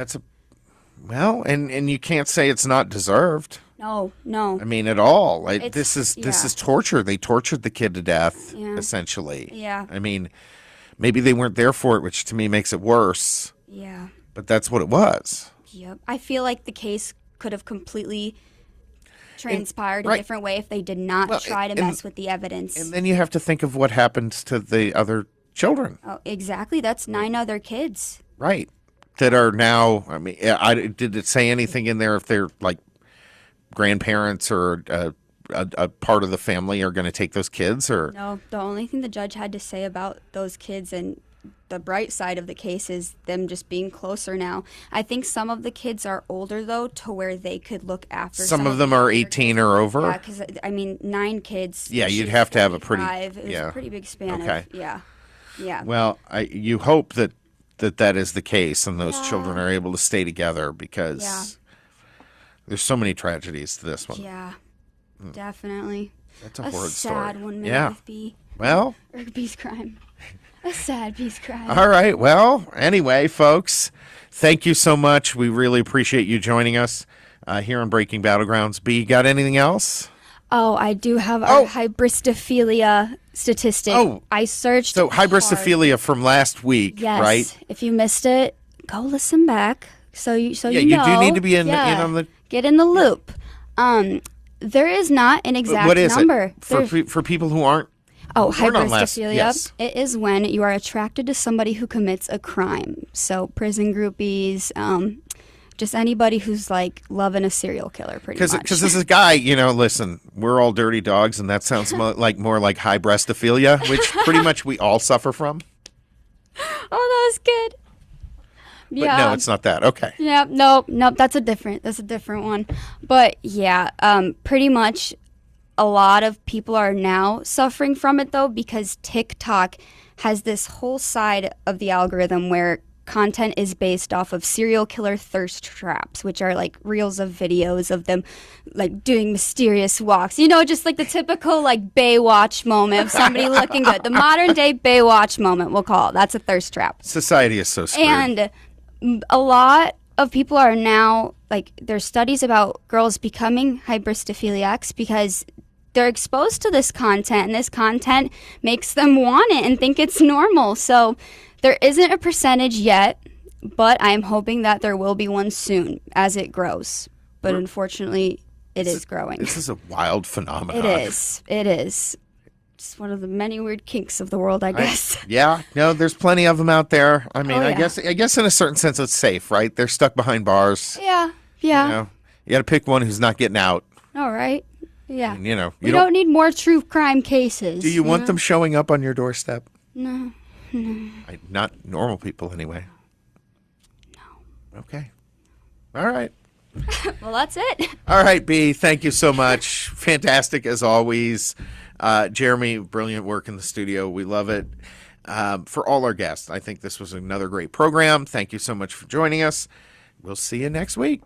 And you can't say it's not deserved. No. I mean, at all. This is torture. They tortured the kid to death, essentially. Yeah. I mean, maybe they weren't there for it, which to me makes it worse. Yeah. But that's what it was. Yep. I feel like the case could have completely transpired a different way if they did not try to mess with the evidence. And then you have to think of what happened to the other children. Oh, exactly. That's 9 other kids. Right. That are now, I mean, did it say anything in there if they're like grandparents or a part of the family are going to take those kids? Or No, the only thing the judge had to say about those kids and the bright side of the case is them just being closer now. I think some of the kids are older, though, to where they could look after. Some of them are 18 or over? Yeah, because, I mean, 9 kids. Yeah, you'd have to have a pretty. It was a pretty big span. Okay. Yeah. Well, you hope that is the case and those children are able to stay together because there's so many tragedies to this one. Yeah, definitely. That's a horrid story. Sad one minute with B. Well. Or B's crime. A sad B's crime. All right. Well, anyway, folks, thank you so much. We really appreciate you joining us here on Breaking Battlegrounds. B, got anything else? Oh, I do have our hybristophilia statistic. Oh. I searched. So hybristophilia from last week, right? If you missed it, go listen back. So you know. You do need to be in on the. Get in the loop. There is not an exact what is number. It? For people who aren't. Oh, hybristophilia. Yes. It is when you are attracted to somebody who commits a crime. So prison groupies, just anybody who's like loving a serial killer, pretty much. Because this is a guy, listen, we're all dirty dogs, and that sounds more like hybristophilia, which pretty much we all suffer from. Oh, that was good. But no, it's not that. Okay. Yeah, nope. That's a different one. But yeah, pretty much a lot of people are now suffering from it, though, because TikTok has this whole side of the algorithm where content is based off of serial killer thirst traps, which are like reels of videos of them like doing mysterious walks. Just like the typical like Baywatch moment of somebody looking good. The modern day Baywatch moment, we'll call it. That's a thirst trap. Society is so screwed. And a lot of people are now, like, there's studies about girls becoming hybristophiliacs because they're exposed to this content, and this content makes them want it and think it's normal. So there isn't a percentage yet, but I'm hoping that there will be one soon as it grows. But unfortunately, it is growing. This is a wild phenomenon. It is. It's one of the many weird kinks of the world, I guess. No, there's plenty of them out there. I mean, Oh, I yeah. guess in a certain sense it's safe, right? They're stuck behind bars. Yeah. You know, you got to pick one who's not getting out. All right. Yeah. And, you know, We don't need more true crime cases. Do you want them showing up on your doorstep? No. Not normal people, anyway. No. Okay. All right. Well, that's it. All right, B. Thank you so much. Fantastic as always. Jeremy, brilliant work in the studio. We love it. For all our guests, I think this was another great program. Thank you so much for joining us. We'll see you next week.